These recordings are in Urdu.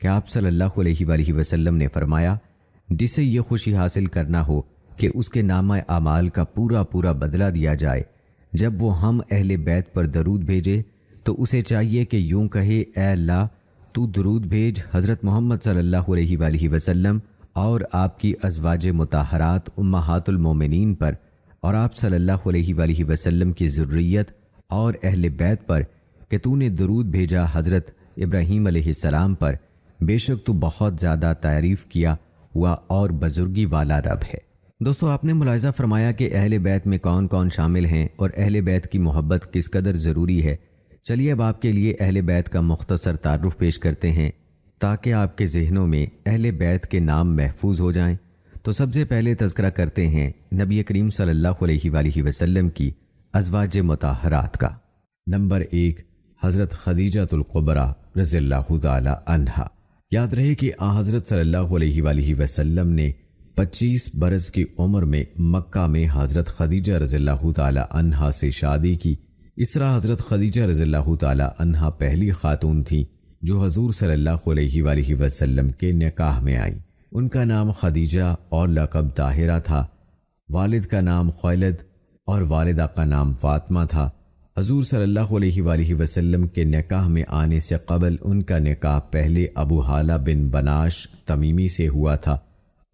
کہ آپ صلی اللہ علیہ وآلہ وسلم نے فرمایا، جسے یہ خوشی حاصل کرنا ہو کہ اس کے نامہ اعمال کا پورا پورا بدلہ دیا جائے، جب وہ ہم اہل بیت پر درود بھیجے تو اسے چاہیے کہ یوں کہے، اے اللہ تو درود بھیج حضرت محمد صلی اللہ علیہ وآلہ وسلم اور آپ کی ازواج مطہرات امہات المومنین پر، اور آپ صلی اللہ علیہ وآلہ وسلم کی ذریت اور اہل بیت پر کہ تو نے درود بھیجا حضرت ابراہیم علیہ السلام پر، بے شک تو بہت زیادہ تعریف کیا ہوا اور بزرگی والا رب ہے۔ دوستو، آپ نے ملاحظہ فرمایا کہ اہل بیت میں کون کون شامل ہیں اور اہل بیت کی محبت کس قدر ضروری ہے۔ چلیے اب آپ کے لیے اہل بیت کا مختصر تعارف پیش کرتے ہیں تاکہ آپ کے ذہنوں میں اہل بیت کے نام محفوظ ہو جائیں۔ تو سب سے پہلے تذکرہ کرتے ہیں نبی کریم صلی اللہ علیہ وآلہ وسلم کی ازواج مطہرات کا۔ نمبر 1، حضرت خدیجہ الکبریٰ رضی اللہ تعالی عنہا۔ یاد رہے کہ حضرت صلی اللہ علیہ وآلہ وسلم نے 25 برس کی عمر میں مکہ میں حضرت خدیجہ رضی اللہ تعالی عنہا سے شادی کی۔ اس طرح حضرت خدیجہ رضی اللہ تعالی عنہا پہلی خاتون تھیں جو حضور صلی اللہ علیہ وآلہ وسلم کے نکاح میں آئیں۔ ان کا نام خدیجہ اور لقب طاہرہ تھا۔ والد کا نام خولد اور والدہ کا نام فاطمہ تھا۔ حضور صلی اللہ علیہ وآلہ وسلم کے نکاح میں آنے سے قبل ان کا نکاح پہلے ابو حالہ بن بناش تمیمی سے ہوا تھا۔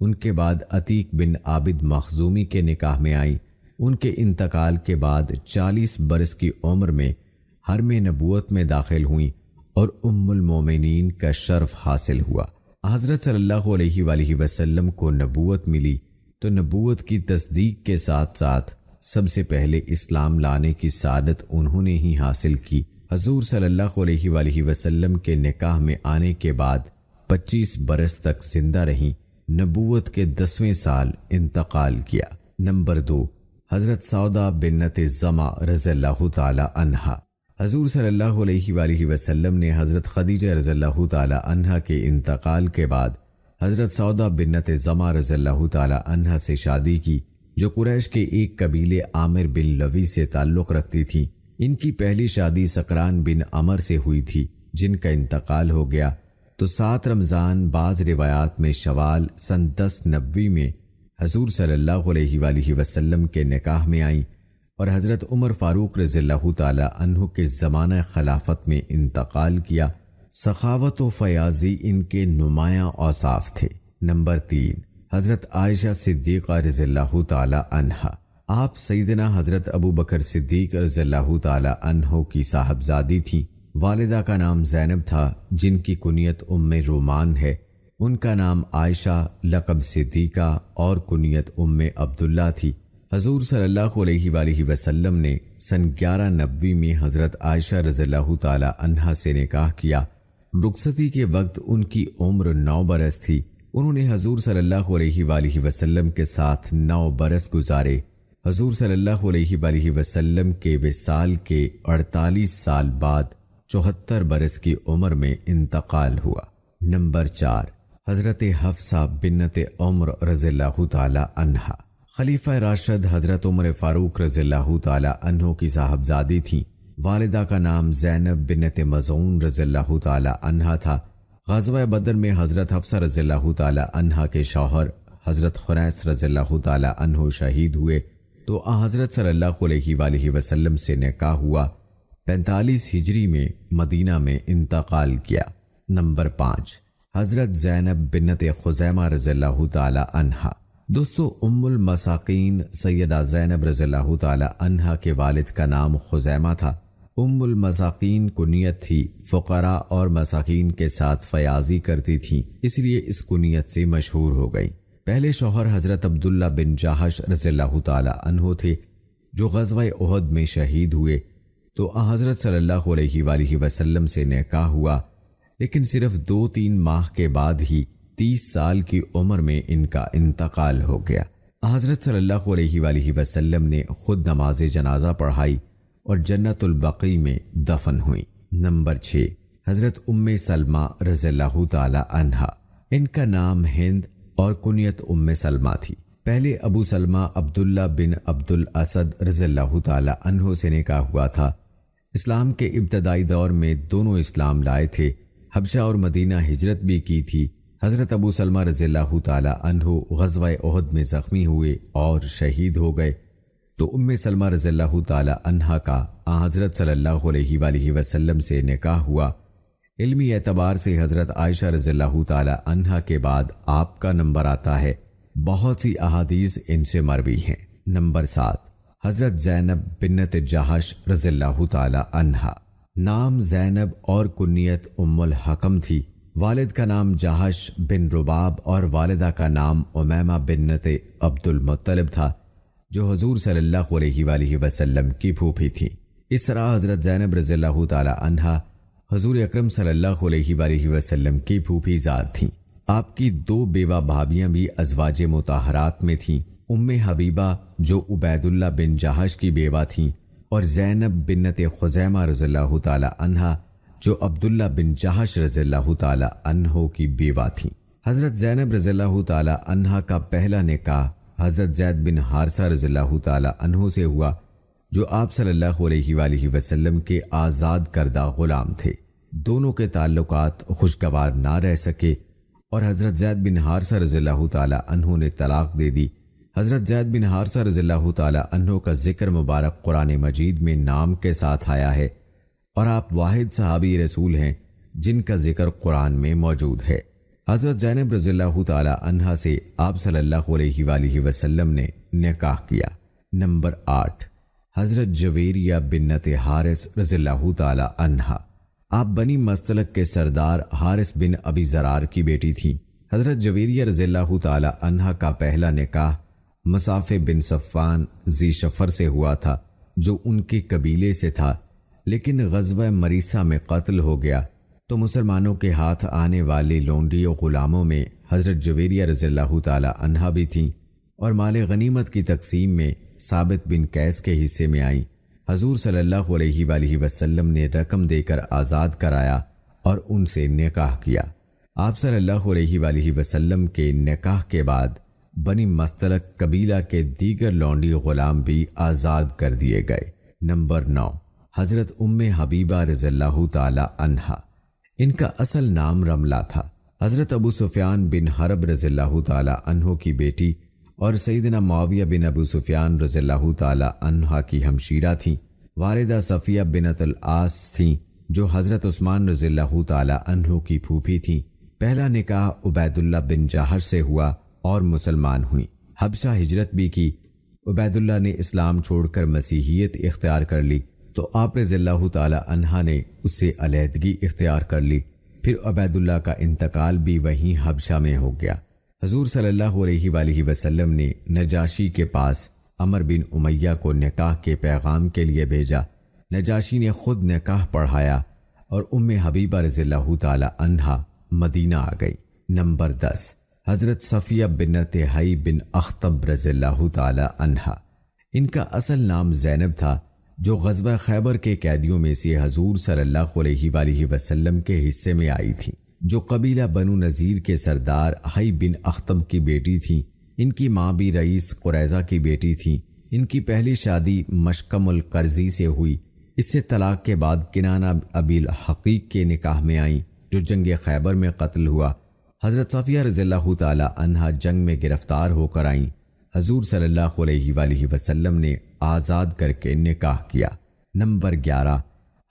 ان کے بعد عتیق بن عابد مخزومی کے نکاح میں آئیں۔ ان کے انتقال کے بعد 40 برس کی عمر میں حرم نبوت میں داخل ہوئیں اور ام المومنین کا شرف حاصل ہوا۔ حضرت صلی اللہ علیہ وآلہ وسلم کو نبوت ملی تو نبوت کی تصدیق کے ساتھ ساتھ سب سے پہلے اسلام لانے کی سعادت انہوں نے ہی حاصل کی۔ حضور صلی اللہ علیہ وآلہ وسلم کے نکاح میں آنے کے بعد 25 برس تک زندہ رہیں۔ نبوت کے 10ویں سال انتقال کیا۔ نمبر 2، حضرت سودا بنت زمع رضی اللہ تعالی عنہا۔ حضور صلی اللہ علیہ وآلہ وسلم نے حضرت خدیجہ رضی اللہ تعالی عنہا کے انتقال کے بعد حضرت سودا بنت زمع رضی اللہ تعالی عنہا سے شادی کی، جو قریش کے ایک قبیلے عامر بن لوی سے تعلق رکھتی تھی۔ ان کی پہلی شادی سکران بن عمر سے ہوئی تھی، جن کا انتقال ہو گیا تو 7 رمضان، بعض روایات میں شوال سن 10 نبوی میں حضور صلی اللہ علیہ وآلہ وسلم کے نکاح میں آئیں اور حضرت عمر فاروق رضی اللہ تعالی عنہ کے زمانہ خلافت میں انتقال کیا۔ سخاوت و فیاضی ان کے نمایاں اوصاف تھے۔ نمبر 3، حضرت عائشہ صدیقہ رضی اللہ تعالی عنہا۔ آپ سیدنا حضرت ابو بکر صدیق رضی اللہ تعالی عنہ کی صاحبزادی تھیں۔ والدہ کا نام زینب تھا، جن کی کنیت ام رومان ہے۔ ان کا نام عائشہ، لقب صدیقہ اور کنیت ام عبداللہ تھی۔ حضور صلی اللہ علیہ وآلہ وسلم نے سن 11 نبوی میں حضرت عائشہ رضی اللہ تعالی عنہا سے نکاح کیا۔ رخصتی کے وقت ان کی عمر 9 برس تھی۔ انہوں نے حضور صلی اللہ علیہ وآلہ وسلم کے ساتھ 9 برس گزارے۔ حضور صلی اللہ علیہ وآلہ وسلم کے وصال کے 48 سال بعد 74 برس کی عمر میں انتقال ہوا۔ نمبر 4، حضرت حفصہ بنت عمر رضی اللہ تعالی عنہا۔ خلیفہ راشد حضرت عمر فاروق رضی اللہ تعالی عنہ کی صاحبزادی تھیں۔ والدہ کا نام زینب بنت مظعون رضی اللہ تعالی عنہا تھا۔ غزوہ بدر میں حضرت حفصہ رضی اللہ تعالی عنہا کے شوہر حضرت خنیس رضی اللہ تعالی عنہ شہید ہوئے تو حضرت صلی اللہ علیہ وآلہ وسلم سے نکاح ہوا۔ 45 ہجری میں مدینہ میں انتقال کیا۔ نمبر 5، حضرت زینب بنت خزیمہ رضی اللہ تعالی عنہا۔ دوستو، ام المساکین سیدہ زینب رضی اللہ تعالی عنہا کے والد کا نام خزیمہ تھا۔ ام المساکین کنیت تھی۔ فقراء اور مساکین کے ساتھ فیاضی کرتی تھیں، اس لیے اس کنیت سے مشہور ہو گئی۔ پہلے شوہر حضرت عبداللہ بن جاحش رضی اللہ تعالی عنہ تھے، جو غزوہ احد میں شہید ہوئے تو حضرت صلی اللہ علیہ وآلہ وسلم سے نکاح ہوا، لیکن صرف 2-3 ماہ کے بعد ہی 30 سال کی عمر میں ان کا انتقال ہو گیا۔ حضرت صلی اللہ علیہ وآلہ وسلم نے خود نماز جنازہ پڑھائی اور جنت البقیع میں دفن ہوئی۔ نمبر 6، حضرت ام سلمہ رضی اللہ تعالی عنہا۔ ان کا نام ہند اور کنیت ام سلمہ تھی۔ پہلے ابو سلمہ عبداللہ بن عبد الاسد رضی اللہ تعالی عنہ سے نکاح ہوا تھا۔ اسلام کے ابتدائی دور میں دونوں اسلام لائے تھے۔ حبشہ اور مدینہ ہجرت بھی کی تھی۔ حضرت ابو سلمہ رضی اللہ تعالی عنہ غزوہ احد میں زخمی ہوئے اور شہید ہو گئے، تو ام سلمہ رضی اللہ تعالی عنہا کا حضرت صلی اللہ علیہ وآلہ وسلم سے نکاح ہوا۔ علمی اعتبار سے حضرت عائشہ رضی اللہ تعالی عنہا کے بعد آپ کا نمبر آتا ہے۔ بہت سی احادیث ان سے مروی ہیں۔ نمبر 7، حضرت زینب بنت جہش رضی اللہ تعالی عنہا۔ نام زینب اور کنیت ام الحکم تھی۔ والد کا نام جہش بن رباب اور والدہ کا نام امیمہ بنت عبد المطلب تھا، جو حضور صلی اللہ علیہ وآلہ وسلم کی پھوپھی تھی۔ اس طرح حضرت زینب رضی اللہ تعالی عنہا حضور اکرم صلی اللہ علیہ وآلہ وسلم کی پھوپھی ذات تھیں۔ آپ کی 2 بیوہ بھابیاں بھی ازواج مطہرات میں تھیں، ام حبیبہ جو عبید اللہ بن جہش کی بیوہ تھیں، اور زینب بنت خزیمہ رضی اللہ تعالی عنہا جو عبداللہ بن جہش رضی اللہ تعالی عنہ کی بیوہ تھیں۔ حضرت زینب رضی اللہ تعالی عنہا کا پہلا نکاح حضرت زید بن حارثہ رضی اللہ تعالی عنہ سے ہوا، جو آپ صلی اللہ علیہ وآلہ وسلم کے آزاد کردہ غلام تھے۔ دونوں کے تعلقات خوشگوار نہ رہ سکے اور حضرت زید بن حارثہ رضی اللہ تعالی عنہ نے طلاق دے دی۔ حضرت زید بن حارثہ رضی اللہ تعالی عنہ کا ذکر مبارک قرآن مجید میں نام کے ساتھ آیا ہے، اور آپ واحد صحابی رسول ہیں جن کا ذکر قرآن میں موجود ہے۔ حضرت زینب رضی اللہ تعالی عنہا سے آپ صلی اللہ علیہ وآلہ وسلم نے نکاح کیا۔ نمبر 8، حضرت جویریہ بنت حارث رضی اللہ تعالی عنہا۔ آپ بنی مستلق کے سردار حارث بن ابی زرار کی بیٹی تھیں۔ حضرت جویریہ رضی اللہ تعالی عنہا کا پہلا نکاح مصاف بن صفان ذی شفر سے ہوا تھا، جو ان کے قبیلے سے تھا، لیکن غزوہ مریسہ میں قتل ہو گیا تو مسلمانوں کے ہاتھ آنے والے لونڈی و غلاموں میں حضرت جویریہ رضی اللہ تعالی عنہا بھی تھیں، اور مال غنیمت کی تقسیم میں ثابت بن قیس کے حصے میں آئیں۔ حضور صلی اللہ علیہ وآلہ وسلم نے رقم دے کر آزاد کرایا اور ان سے نکاح کیا۔ آپ صلی اللہ علیہ وآلہ وسلم کے نکاح کے بعد بنی مستلق قبیلہ کے دیگر لونڈی غلام بھی آزاد کر دیے گئے۔ نمبر 9، حضرت ام حبیبہ رضی اللہ تعالی عنہا۔ ان کا اصل نام رملہ تھا۔ حضرت ابو سفیان بن حرب رضی اللہ تعالی عنہ کی بیٹی اور سیدنا معاویہ بن ابو سفیان رضی اللہ تعالی عنہ کی ہمشیرہ تھیں۔ والدہ صفیہ بنت العاص تھیں، جو حضرت عثمان رضی اللہ تعالی عنہ کی پھوپھی تھیں۔ پہلا نکاح عبید اللہ بن جہش سے ہوا اور مسلمان ہوئیں۔ حبشہ ہجرت بھی کی۔ عبید اللہ نے اسلام چھوڑ کر مسیحیت اختیار کر لی تو آپ رضی اللہ تعالی عنہ نے اس سے علیحدگی اختیار کر لی۔ پھر عبید اللہ کا انتقال بھی وہیں حبشہ میں ہو گیا۔ حضور صلی اللہ علیہ وآلہ وسلم نے نجاشی کے پاس عمر بن امیہ کو نکاح کے پیغام کے لیے بھیجا۔ نجاشی نے خود نکاح پڑھایا اور ام حبیبہ رضی اللہ تعالی عنہا مدینہ آ گئی۔ نمبر 10، حضرت صفیہ بنت حی بن اخطب رضی اللہ تعالی عنہا۔ ان کا اصل نام زینب تھا، جو غزوہ خیبر کے قیدیوں میں سے حضور صلی اللہ علیہ وآلہ وسلم کے حصے میں آئی تھی، جو قبیلہ بنو نذیر کے سردار حی بن اخطب کی بیٹی تھی۔ ان کی ماں بھی رئیس قریظہ کی بیٹی تھی۔ ان کی پہلی شادی مشکم القرظی سے ہوئی۔ اس سے طلاق کے بعد کنانہ ابی الحقیق کے نکاح میں آئیں، جو جنگ خیبر میں قتل ہوا۔ حضرت صفیہ رضی اللہ تعالی عنہا جنگ میں گرفتار ہو کر آئیں۔ حضور صلی اللہ علیہ وآلہ وسلم نے آزاد کر کے نکاح کیا۔ نمبر 11،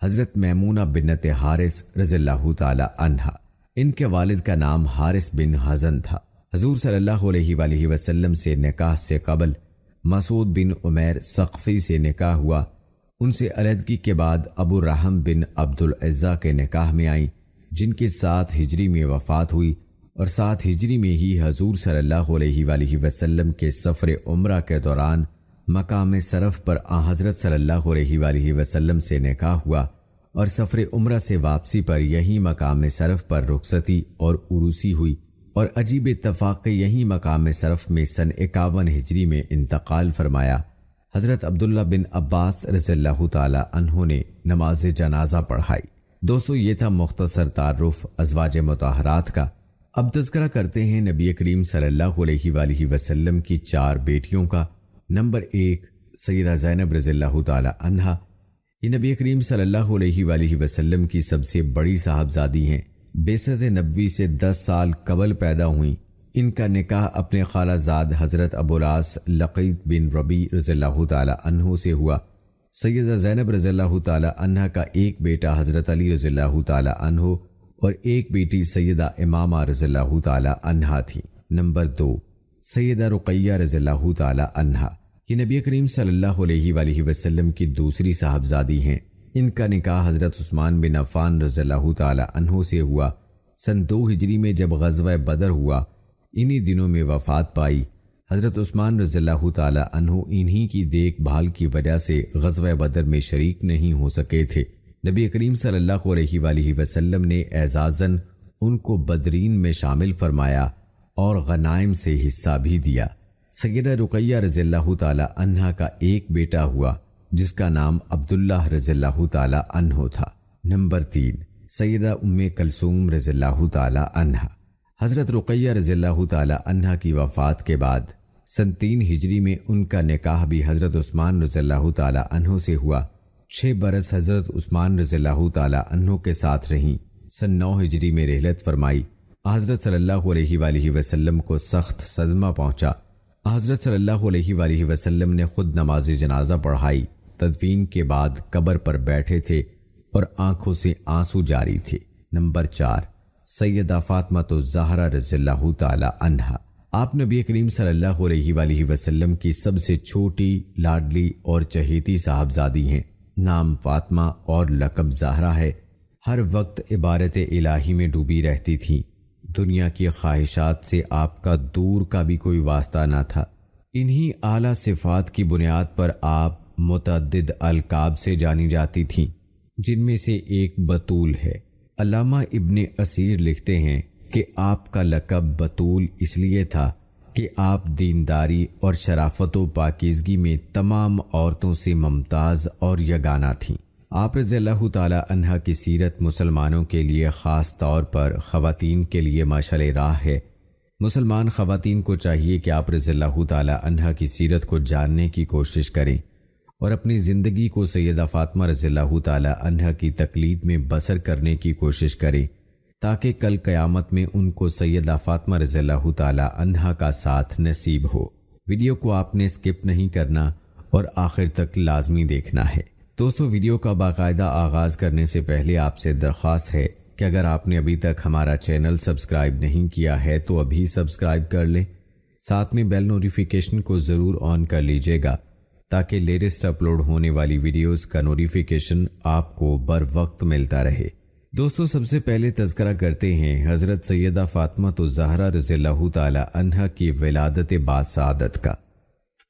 حضرت میمونہ بنت حارث رضی اللہ تعالی عنہا۔ ان کے والد کا نام حارث بن حزن تھا۔ حضور صلی اللہ علیہ وآلہ وسلم سے نکاح سے قبل مسعود بن عمیر ثقفی سے نکاح ہوا۔ ان سے علیحدگی کے بعد ابو رحم بن عبد العزہ کے نکاح میں آئیں، جن کی 7 ہجری میں وفات ہوئی، اور 7 ہجری میں ہی حضور صلی اللہ علیہ وآلہ وسلم کے سفر عمرہ کے دوران مقام صرف پر حضرت صلی اللہ علیہ وآلہ وسلم سے نکاح ہوا، اور سفر عمرہ سے واپسی پر یہی مقام صرف پر رخصتی اور عروسی ہوئی، اور عجیب اتفاق یہی مقام صرف میں سن 51 ہجری میں انتقال فرمایا۔ حضرت عبداللہ بن عباس رضی اللہ تعالی عنہ نے نماز جنازہ پڑھائی۔ دوستو، یہ تھا مختصر تعارف ازواج مطہرات کا۔ اب تذکرہ کرتے ہیں نبی کریم صلی اللہ علیہ وآلہ وسلم کی 4 بیٹیوں کا۔ نمبر 1، سیدہ زینب رضی اللہ تعالی عنہا۔ یہ نبی کریم صلی اللہ علیہ وآلہ وسلم کی سب سے بڑی صاحبزادی ہیں۔ بعثت نبوی سے 10 سال قبل پیدا ہوئیں۔ ان کا نکاح اپنے خالہ زاد حضرت ابو العاص لقیط بن ربیع رضی اللہ تعالی عنہ سے ہوا۔ سیدہ زینب رضی اللہ تعالی عنہ کا ایک بیٹا حضرت علی رضی اللہ تعالی عنہ اور ایک بیٹی سیدہ امامہ رضی اللہ تعالی عنہ تھی۔ نمبر 2، سیدہ رقیہ رضی اللہ تعالی عنہ، یہ نبی کریم صلی اللہ علیہ وآلہ وسلم کی دوسری صاحبزادی ہیں۔ ان کا نکاح حضرت عثمان بن عفان رضی اللہ تعالی عنہ سے ہوا۔ سن 2 ہجری میں جب غزوہ بدر ہوا، انہی دنوں میں وفات پائی۔ حضرت عثمان رضی اللہ تعالی عنہ انہی کی دیکھ بھال کی وجہ سے غزوہ بدر میں شریک نہیں ہو سکے تھے۔ نبی کریم صلی اللہ علیہ وآلہ وسلم نے اعزازاً ان کو بدرین میں شامل فرمایا اور غنائم سے حصہ بھی دیا۔ سیدہ رقیہ رضی اللہ تعالی عنہ کا ایک بیٹا ہوا جس کا نام عبداللہ رضی اللہ تعالی عنہ تھا۔ نمبر 3، سیدہ ام کلثوم رضی اللہ تعالی عنہ، حضرت رقیہ رضی اللہ تعالی عنہ کی وفات کے بعد سن 3 ہجری میں ان کا نکاح بھی حضرت عثمان رضی اللہ تعالی عنہ سے ہوا۔ 6 برس حضرت عثمان رضی اللہ تعالی عنہ کے ساتھ رہیں۔ سن 9 ہجری میں رحلت فرمائی۔ حضرت صلی اللہ علیہ وآلہ وسلم کو سخت صدمہ پہنچا۔ حضرت صلی اللہ علیہ وآلہ وسلم نے خود نماز جنازہ پڑھائی۔ تدفین کے بعد قبر پر بیٹھے تھے اور آنکھوں سے آنسو جاری تھے۔ نمبر 4، سیدہ فاطمہ الزہرا رضی اللہ تعالی عنہا، آپ نبی کریم صلی اللہ علیہ وآلہ وسلم کی سب سے چھوٹی، لاڈلی اور چہیتی صاحبزادی ہیں۔ نام فاطمہ اور لقب زہرا ہے۔ ہر وقت عبادت الہی میں ڈوبی رہتی تھیں۔ دنیا کی خواہشات سے آپ کا دور کا بھی کوئی واسطہ نہ تھا۔ انہی اعلیٰ صفات کی بنیاد پر آپ متعدد القاب سے جانی جاتی تھیں، جن میں سے ایک بطول ہے۔ علامہ ابن اسیر لکھتے ہیں کہ آپ کا لقب بطول اس لیے تھا کہ آپ دینداری اور شرافت و پاکیزگی میں تمام عورتوں سے ممتاز اور یگانہ تھیں۔ آپ رضی اللہ تعالی عنہ کی سیرت مسلمانوں کے لیے خاص طور پر خواتین کے لیے مشعل راہ ہے۔ مسلمان خواتین کو چاہیے کہ آپ رضی اللہ تعالی عنہ کی سیرت کو جاننے کی کوشش کریں اور اپنی زندگی کو سیدہ فاطمہ رضی اللہ تعالی عنہ کی تقلید میں بسر کرنے کی کوشش کریں تاکہ کل قیامت میں ان کو سیدہ فاطمہ رضی اللہ تعالی عنہ کا ساتھ نصیب ہو۔ ویڈیو کو آپ نے سکپ نہیں کرنا اور آخر تک لازمی دیکھنا ہے۔ دوستو، ویڈیو کا باقاعدہ آغاز کرنے سے پہلے آپ سے درخواست ہے کہ اگر آپ نے ابھی تک ہمارا چینل سبسکرائب نہیں کیا ہے تو ابھی سبسکرائب کر لیں، ساتھ میں بیل نوٹیفیکیشن کو ضرور آن کر لیجئے گا تاکہ لیٹسٹ اپلوڈ ہونے والی ویڈیوز کا نوٹیفیکیشن آپ کو بر وقت ملتا رہے۔ دوستو، سب سے پہلے تذکرہ کرتے ہیں حضرت سیدہ فاطمہ الزہرا رضی اللہ تعالی عنہ کی ولادت باسعادت کا۔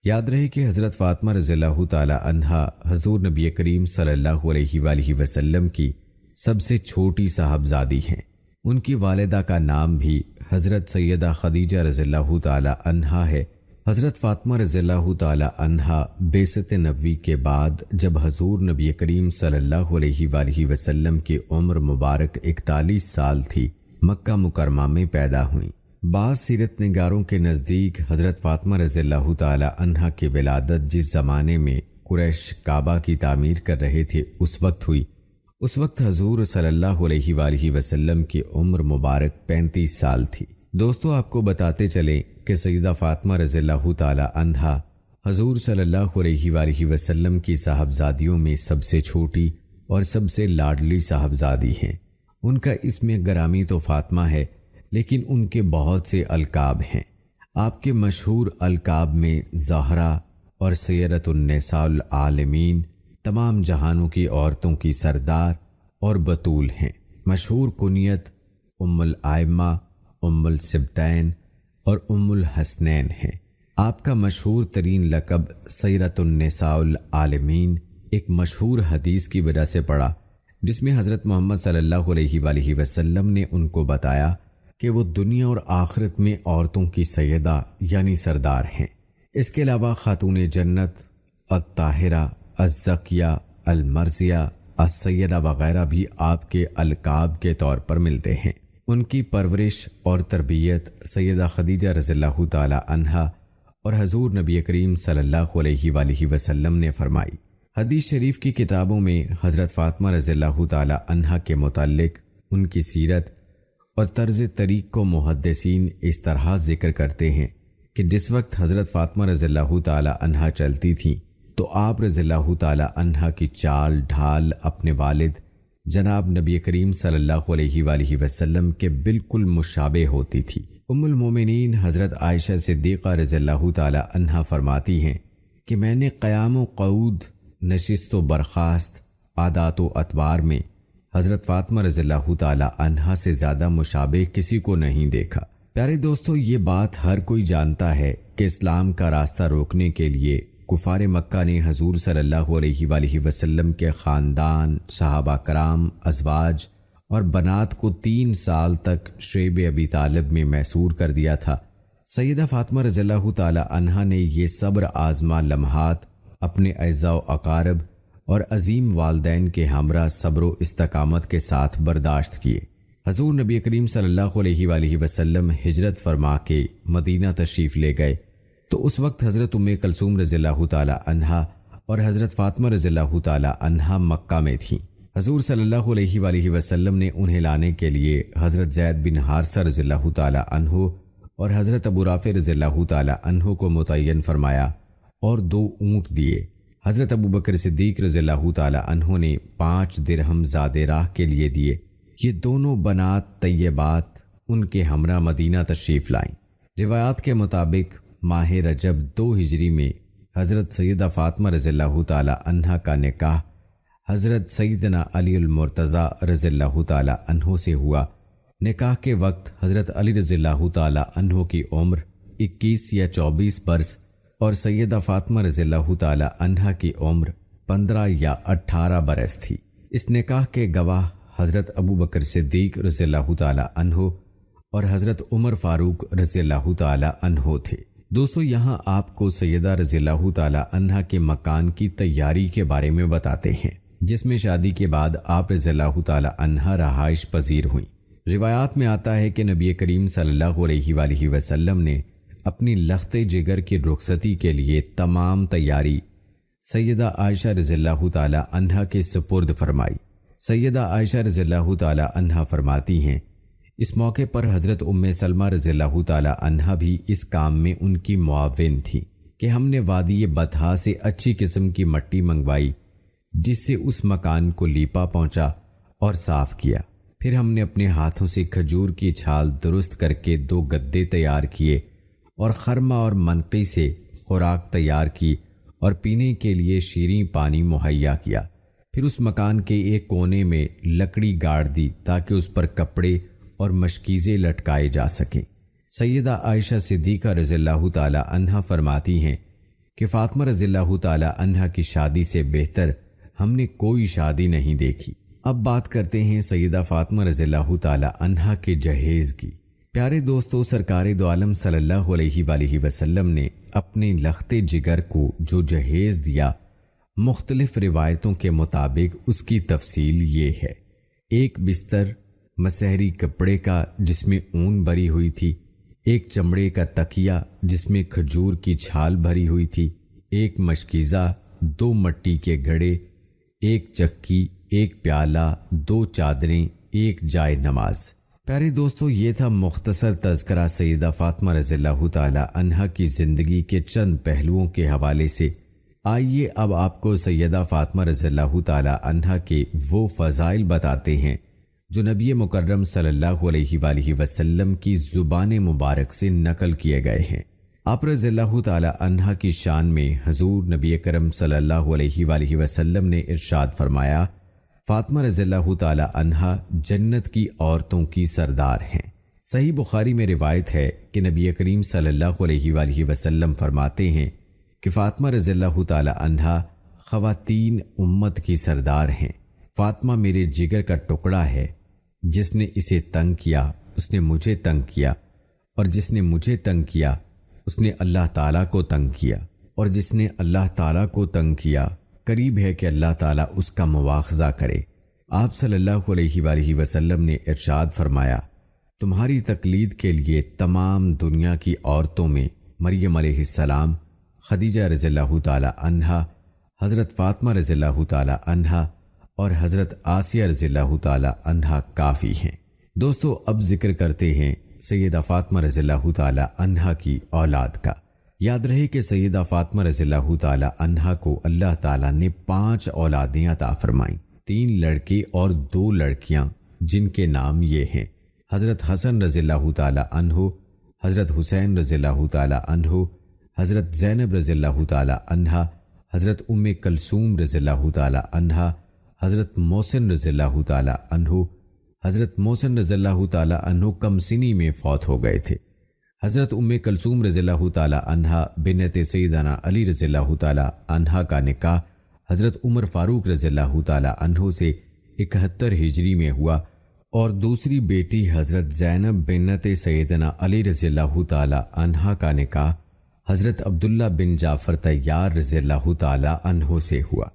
یاد رہے کہ حضرت فاطمہ رضی اللہ تعالی عنہ حضور نبی کریم صلی اللہ علیہ وآلہ وسلم کی سب سے چھوٹی صاحبزادی ہیں۔ ان کی والدہ کا نام بھی حضرت سیدہ خدیجہ رضی اللہ تعالی عنہ ہے۔ حضرت فاطمہ رضی اللہ تعالی عنہ بعثت نبوی کے بعد جب حضور نبی کریم صلی اللہ علیہ وآلہ وسلم کی عمر مبارک 41 سال تھی، مکہ مکرمہ میں پیدا ہوئیں۔ بعض سیرت نگاروں کے نزدیک حضرت فاطمہ رضی اللہ تعالی عنہ کی ولادت جس زمانے میں قریش کعبہ کی تعمیر کر رہے تھے اس وقت ہوئی۔ اس وقت حضور صلی اللہ علیہ وآلہ وسلم کی عمر مبارک 35 سال تھی۔ دوستو، آپ کو بتاتے چلیں کہ سیدہ فاطمہ رضی اللہ تعالی عنہ حضور صلی اللہ علیہ وآلہ وسلم کی صاحبزادیوں میں سب سے چھوٹی اور سب سے لاڈلی صاحبزادی ہیں۔ ان کا اسم گرامی تو فاطمہ ہے، لیکن ان کے بہت سے القاب ہیں۔ آپ کے مشہور القاب میں زہرا اور سیدۃ النساء العالمین، تمام جہانوں کی عورتوں کی سردار، اور بطول ہیں۔ مشہور کنیت ام الائمہ، ام السبتین اور ام الحسنین ہیں۔ آپ کا مشہور ترین لقب سیدۃ النساء العالمین ایک مشہور حدیث کی وجہ سے پڑا، جس میں حضرت محمد صلی اللہ علیہ وآلہ وسلم نے ان کو بتایا کہ وہ دنیا اور آخرت میں عورتوں کی سیدہ یعنی سردار ہیں۔ اس کے علاوہ خاتون جنت، الطاہرہ، الزکیہ، المرضیہ، السیدہ وغیرہ بھی آپ کے القاب کے طور پر ملتے ہیں۔ ان کی پرورش اور تربیت سیدہ خدیجہ رضی اللہ تعالی عنہا اور حضور نبی کریم صلی اللہ علیہ وآلہ وسلم نے فرمائی۔ حدیث شریف کی کتابوں میں حضرت فاطمہ رضی اللہ تعالی عنہا کے متعلق ان کی سیرت اور طرز طریق کو محدثین اس طرح ذکر کرتے ہیں کہ جس وقت حضرت فاطمہ رضی اللہ تعالی عنہا چلتی تھیں تو آپ رضی اللہ تعالی عنہا کی چال ڈھال اپنے والد جناب نبی کریم صلی اللہ علیہ وآلہ وسلم کے بالکل مشابہ ہوتی تھی۔ ام المومنین حضرت عائشہ صدیقہ رضی اللہ تعالی عنہا فرماتی ہیں کہ میں نے قیام و قعود، نشست و برخاست، عادات و اطوار میں حضرت فاطمہ رضی اللہ تعالی عنہا سے زیادہ مشابہ کسی کو نہیں دیکھا۔ پیارے دوستو، یہ بات ہر کوئی جانتا ہے کہ اسلام کا راستہ روکنے کے لیے کفار مکہ نے حضور صلی اللہ علیہ وآلہ وسلم کے خاندان، صحابہ کرام، ازواج اور بنات کو 3 سال تک شعب ابی طالب میں محصور کر دیا تھا۔ سیدہ فاطمہ رضی اللہ تعالی عنہا نے یہ صبر آزما لمحات اپنے اعزاء و اقارب اور عظیم والدین کے ہمراہ صبر و استقامت کے ساتھ برداشت کیے۔ حضور نبی کریم صلی اللہ علیہ وآلہ وسلم ہجرت فرما کے مدینہ تشریف لے گئے تو اس وقت حضرت ام کلثوم رضی اللہ تعالی عنہا اور حضرت فاطمہ رضی اللہ تعالی عنہا مکہ میں تھیں۔ حضور صلی اللہ علیہ وآلہ وسلم نے انہیں لانے کے لیے حضرت زید بن حارثہ رضی اللہ تعالی عنہ اور حضرت ابو رافع رضی اللہ تعالی عنہ کو متعین فرمایا اور 2 اونٹ دیے۔ حضرت ابو بکر صدیق رضی اللہ تعالی عنہ نے 5 درہم زاد راہ کے لیے دیے۔ یہ دونوں بنات طیبات ان کے ہمراہ مدینہ تشریف لائیں۔ روایات کے مطابق ماہ رجب 2 ہجری میں حضرت سیدہ فاطمہ رضی اللہ تعالی عنہا کا نکاح حضرت سیدنا علی المرتضیٰ رضی اللہ تعالی عنہ سے ہوا۔ نکاح کے وقت حضرت علی رضی اللہ تعالی عنہ کی عمر 21 یا 24 برس اور سیدہ فاطمہ رضی اللہ تعالی عنہا کی عمر 15 یا 18 برس تھی۔ اس نکاح کے گواہ حضرت ابو بکر صدیق رضی اللہ تعالی عنہ اور حضرت عمر فاروق رضی اللہ تعالی عنہ تھے۔ دوستو، یہاں آپ کو سیدہ رضی اللہ تعالی عنہا کے مکان کی تیاری کے بارے میں بتاتے ہیں جس میں شادی کے بعد آپ رضی اللہ تعالی عنہا رہائش پذیر ہوئیں۔ روایات میں آتا ہے کہ نبی کریم صلی اللہ علیہ وآلہ وسلم نے اپنی لخت جگر کی رخصتی کے لیے تمام تیاری سیدہ عائشہ رضی اللہ تعالی عنہا کے سپرد فرمائی۔ سیدہ عائشہ رضی اللہ تعالی عنہا فرماتی ہیں، اس موقع پر حضرت ام سلمہ رضی اللہ تعالی عنہا بھی اس کام میں ان کی معاون تھی کہ ہم نے وادی بطحا سے اچھی قسم کی مٹی منگوائی جس سے اس مکان کو لیپا پہنچا اور صاف کیا۔ پھر ہم نے اپنے ہاتھوں سے کھجور کی چھال درست کر کے 2 گدے تیار کیے اور خرمہ اور منقی سے خوراک تیار کی اور پینے کے لیے شیریں پانی مہیا کیا۔ پھر اس مکان کے ایک کونے میں لکڑی گاڑ دی تاکہ اس پر کپڑے اور مشکیزیں لٹکائے جا سکیں۔ سیدہ عائشہ صدیقہ رضی اللہ تعالی عنہا فرماتی ہیں کہ فاطمہ رضی اللہ تعالی عنہا کی شادی سے بہتر ہم نے کوئی شادی نہیں دیکھی۔ اب بات کرتے ہیں سیدہ فاطمہ رضی اللہ تعالی عنہا کے جہیز کی۔ پیارے دوستو، سرکار دو عالم صلی اللہ علیہ وآلہ وسلم نے اپنے لخت جگر کو جو جہیز دیا، مختلف روایتوں کے مطابق اس کی تفصیل یہ ہے: 1 بستر مسحری کپڑے کا جس میں اون بھری ہوئی تھی، 1 چمڑے کا تکیہ جس میں کھجور کی چھال بھری ہوئی تھی، 1 مشکیزہ، 2 مٹی کے گھڑے، 1 چکی، 1 پیالہ، 2 چادریں، 1 جائے نماز۔ پیارے دوستو، یہ تھا مختصر تذکرہ سیدہ فاطمہ رضی اللہ تعالی عنہا کی زندگی کے چند پہلوؤں کے حوالے سے۔ آئیے اب آپ کو سیدہ فاطمہ رضی اللہ تعالی عنہا کے وہ فضائل بتاتے ہیں جو نبی مکرم صلی اللہ علیہ وآلہ وسلم کی زبان مبارک سے نقل کیے گئے ہیں۔ آپ رضی اللہ تعالی عنہا کی شان میں حضور نبی کرم صلی اللہ علیہ وآلہ وسلم نے ارشاد فرمایا، فاطمہ رضی اللہ تعالی عنہا جنت کی عورتوں کی سردار ہیں۔ صحیح بخاری میں روایت ہے کہ نبی کریم صلی اللہ علیہ وآلہ وسلم فرماتے ہیں کہ فاطمہ رضی اللہ تعالی عنہا خواتین امت کی سردار ہیں۔ فاطمہ میرے جگر کا ٹکڑا ہے، جس نے اسے تنگ کیا اس نے مجھے تنگ کیا، اور جس نے مجھے تنگ کیا اس نے اللہ تعالیٰ کو تنگ کیا، اور جس نے اللہ تعالیٰ کو تنگ کیا قریب ہے کہ اللہ تعالیٰ اس کا مواخذہ کرے۔ آپ صلی اللہ علیہ وآلہ وسلم نے ارشاد فرمایا، تمہاری تقلید کے لیے تمام دنیا کی عورتوں میں مریم علیہ السلام، خدیجہ رضی اللہ تعالی عنہا، حضرت فاطمہ رضی اللہ تعالی عنہا اور حضرت آسیہ رضی اللہ تعالی عنہا کافی ہیں۔ دوستو اب ذکر کرتے ہیں سیدہ فاطمہ رضی اللہ تعالی عنہا کی اولاد کا۔ یاد رہے کہ سیدہ فاطمہ رضی اللہ تعالی عنہا کو اللہ تعالیٰ نے 5 اولادیں عطا فرمائیں، 3 لڑکے اور 2 لڑکیاں، جن کے نام یہ ہیں: حضرت حسن رضی اللہ تعالی عنہ، حضرت حسین رضی اللہ تعالی عنہ، حضرت زینب رضی اللہ تعالی عنہا، حضرت ام کلثوم رضی اللہ تعالی عنہا، حضرت محسن رضی اللہ تعالی عنہ۔ حضرت محسن رضی اللہ تعالی عنہ کم سنی میں فوت ہو گئے تھے۔ حضرت ام کلثوم رضی اللہ تعالی عنہا بنت سیدنا علی رضی اللہ تعالی عنہا کا نکاح حضرت عمر فاروق رضی اللہ تعالی عنہ سے 71 ہجری میں ہوا، اور دوسری بیٹی حضرت زینب بنت سیدنا علی رضی اللہ تعالی عنہا کا نکاح حضرت عبداللہ بن جعفر طیار رضی اللہ تعالی عنہ سے ہوا۔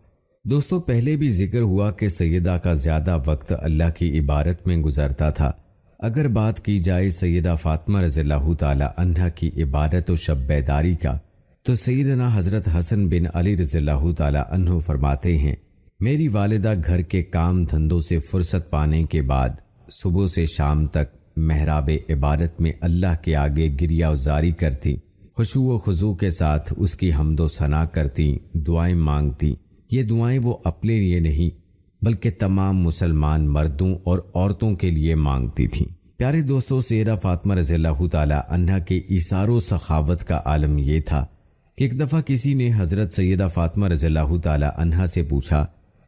دوستو پہلے بھی ذکر ہوا کہ سیدہ کا زیادہ وقت اللہ کی عبادت میں گزرتا تھا۔ اگر بات کی جائے سیدہ فاطمہ رضی اللہ تعالی عنہا کی عبادت و شب بیداری کا، تو سیدنا حضرت حسن بن علی رضی اللہ تعالی عنہ فرماتے ہیں، میری والدہ گھر کے کام دھندوں سے فرصت پانے کے بعد صبح سے شام تک محراب عبادت میں اللہ کے آگے گریہ وزاری کرتی، خشوع و خضوع کے ساتھ اس کی حمد و ثنا کرتی، دعائیں مانگتی۔ یہ دعائیں وہ اپنے لیے نہیں بلکہ تمام مسلمان مردوں اور عورتوں کے لیے مانگتی تھیں۔ پیارے دوستو، سیدہ فاطمہ رضی اللہ تعالی عنہا کے ایثار و سخاوت کا عالم یہ تھا کہ ایک دفعہ کسی نے حضرت سیدہ فاطمہ رضی اللہ تعالی عنہا سے پوچھا،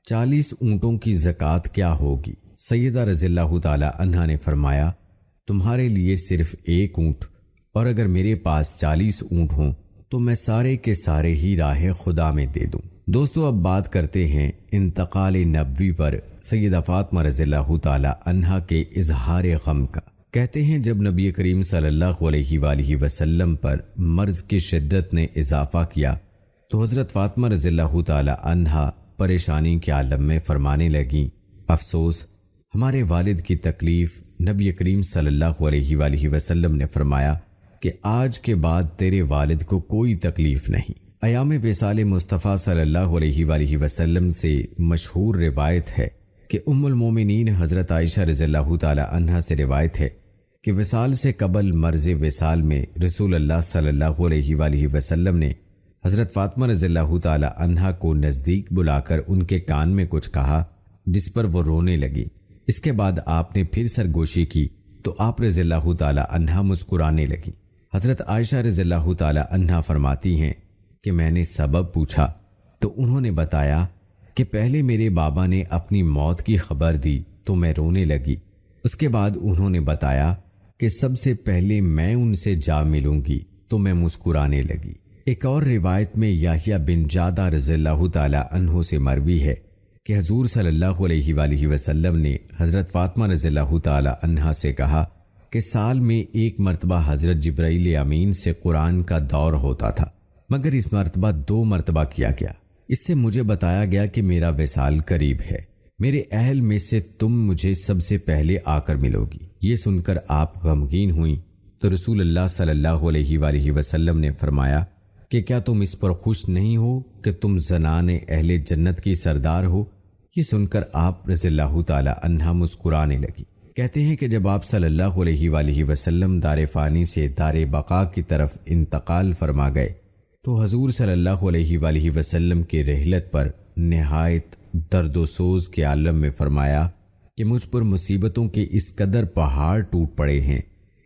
40 اونٹوں کی زکوٰۃ کیا ہوگی؟ سیدہ رضی اللہ تعالی عنہا نے فرمایا، تمہارے لیے صرف 1 اونٹ، اور اگر میرے پاس 40 اونٹ ہوں تو میں سارے کے سارے ہی راہ خدا میں دے دوں۔ دوستو اب بات کرتے ہیں انتقال نبوی پر سیدہ فاطمہ رضی اللہ تعالی عنہا کے اظہار غم کا۔ کہتے ہیں جب نبی کریم صلی اللہ علیہ وآلہ وسلم پر مرض کی شدت نے اضافہ کیا تو حضرت فاطمہ رضی اللہ تعالی عنہا پریشانی کے عالم میں فرمانے لگیں، افسوس ہمارے والد کی تکلیف۔ نبی کریم صلی اللہ علیہ وآلہ وسلم نے فرمایا کہ آج کے بعد تیرے والد کو کوئی تکلیف نہیں۔ ایام وصال مصطفیٰ صلی اللہ علیہ وآلہ وسلم سے مشہور روایت ہے کہ ام المومنین حضرت عائشہ رضی اللہ تعالی عنہا سے روایت ہے کہ وصال سے قبل مرض وصال میں رسول اللہ صلی اللہ علیہ وآلہ وسلم نے حضرت فاطمہ رضی اللہ تعالی عنہا کو نزدیک بلا کر ان کے کان میں کچھ کہا، جس پر وہ رونے لگی۔ اس کے بعد آپ نے پھر سرگوشی کی تو آپ رضی اللہ تعالی عنہا مسکرانے لگی۔ حضرت عائشہ رضی اللہ تعالی عنہا فرماتی ہیں کہ میں نے سبب پوچھا تو انہوں نے بتایا کہ پہلے میرے بابا نے اپنی موت کی خبر دی تو میں رونے لگی، اس کے بعد انہوں نے بتایا کہ سب سے پہلے میں ان سے جا ملوں گی تو میں مسکرانے لگی۔ ایک اور روایت میں یحییٰ بن جادہ رضی اللہ تعالی عنہ سے مروی ہے کہ حضور صلی اللہ علیہ وآلہ وسلم نے حضرت فاطمہ رضی اللہ تعالی عنہا سے کہا کہ سال میں 1 مرتبہ حضرت جبرائیل امین سے قرآن کا دور ہوتا تھا، مگر اس مرتبہ 2 مرتبہ کیا گیا۔ اس سے مجھے بتایا گیا کہ میرا وصال قریب ہے، میرے اہل میں سے تم مجھے سب سے پہلے آ کر ملو گی۔ یہ سن کر آپ غمگین ہوئیں تو رسول اللہ صلی اللہ علیہ وآلہ وسلم نے فرمایا کہ کیا تم اس پر خوش نہیں ہو کہ تم زنان اہل جنت کی سردار ہو؟ یہ سن کر آپ رضی اللہ تعالی عنہا مسکرانے لگی۔ کہتے ہیں کہ جب آپ صلی اللہ علیہ وآلہ وسلم دار فانی سے دار بقا کی طرف انتقال فرما گئے تو حضور صلی اللہ علیہ وآلہ وسلم کی رحلت پر نہایت درد و سوز کے عالم میں فرمایا کہ مجھ پر مصیبتوں کے اس قدر پہاڑ ٹوٹ پڑے ہیں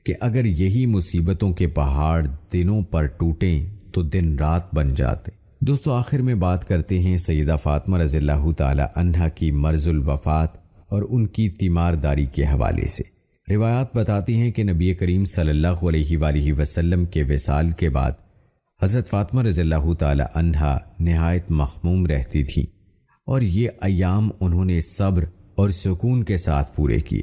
کہ اگر یہی مصیبتوں کے پہاڑ دنوں پر ٹوٹیں تو دن رات بن جاتے۔ دوستو آخر میں بات کرتے ہیں سیدہ فاطمہ رضی اللہ تعالی عنہا کی مرض الوفات اور ان کی تیمارداری کے حوالے سے۔ روایات بتاتی ہیں کہ نبی کریم صلی اللہ علیہ وآلہ وسلم کے وصال کے بعد حضرت فاطمہ رضی اللہ تعالی عنہا نہایت مخموم رہتی تھیں، اور یہ ایام انہوں نے صبر اور سکون کے ساتھ پورے کیے۔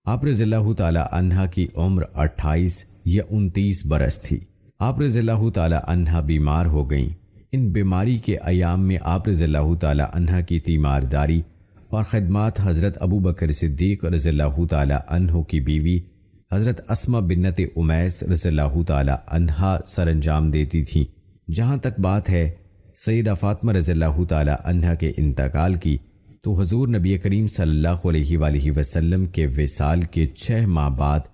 آپ رضی اللہ تعالی عنہا کی عمر 28 یا 29 برس تھی۔ آپ رضی اللہ تعالی عنہا بیمار ہو گئیں۔ ان بیماری کے ایام میں آپ رضی اللہ تعالی عنہا کی تیمارداری اور خدمات حضرت ابو بکر صدیق رضی اللہ تعالی عنہ کی بیوی حضرت اسماء بنت امیس رضی اللہ تعالی عنہا سر انجام دیتی تھیں۔ جہاں تک بات ہے سیدہ فاطمہ رضی اللہ تعالی عنہا کے انتقال کی، تو حضور نبی کریم صلی اللہ علیہ وآلہ وسلم کے وصال کے 6 ماہ بعد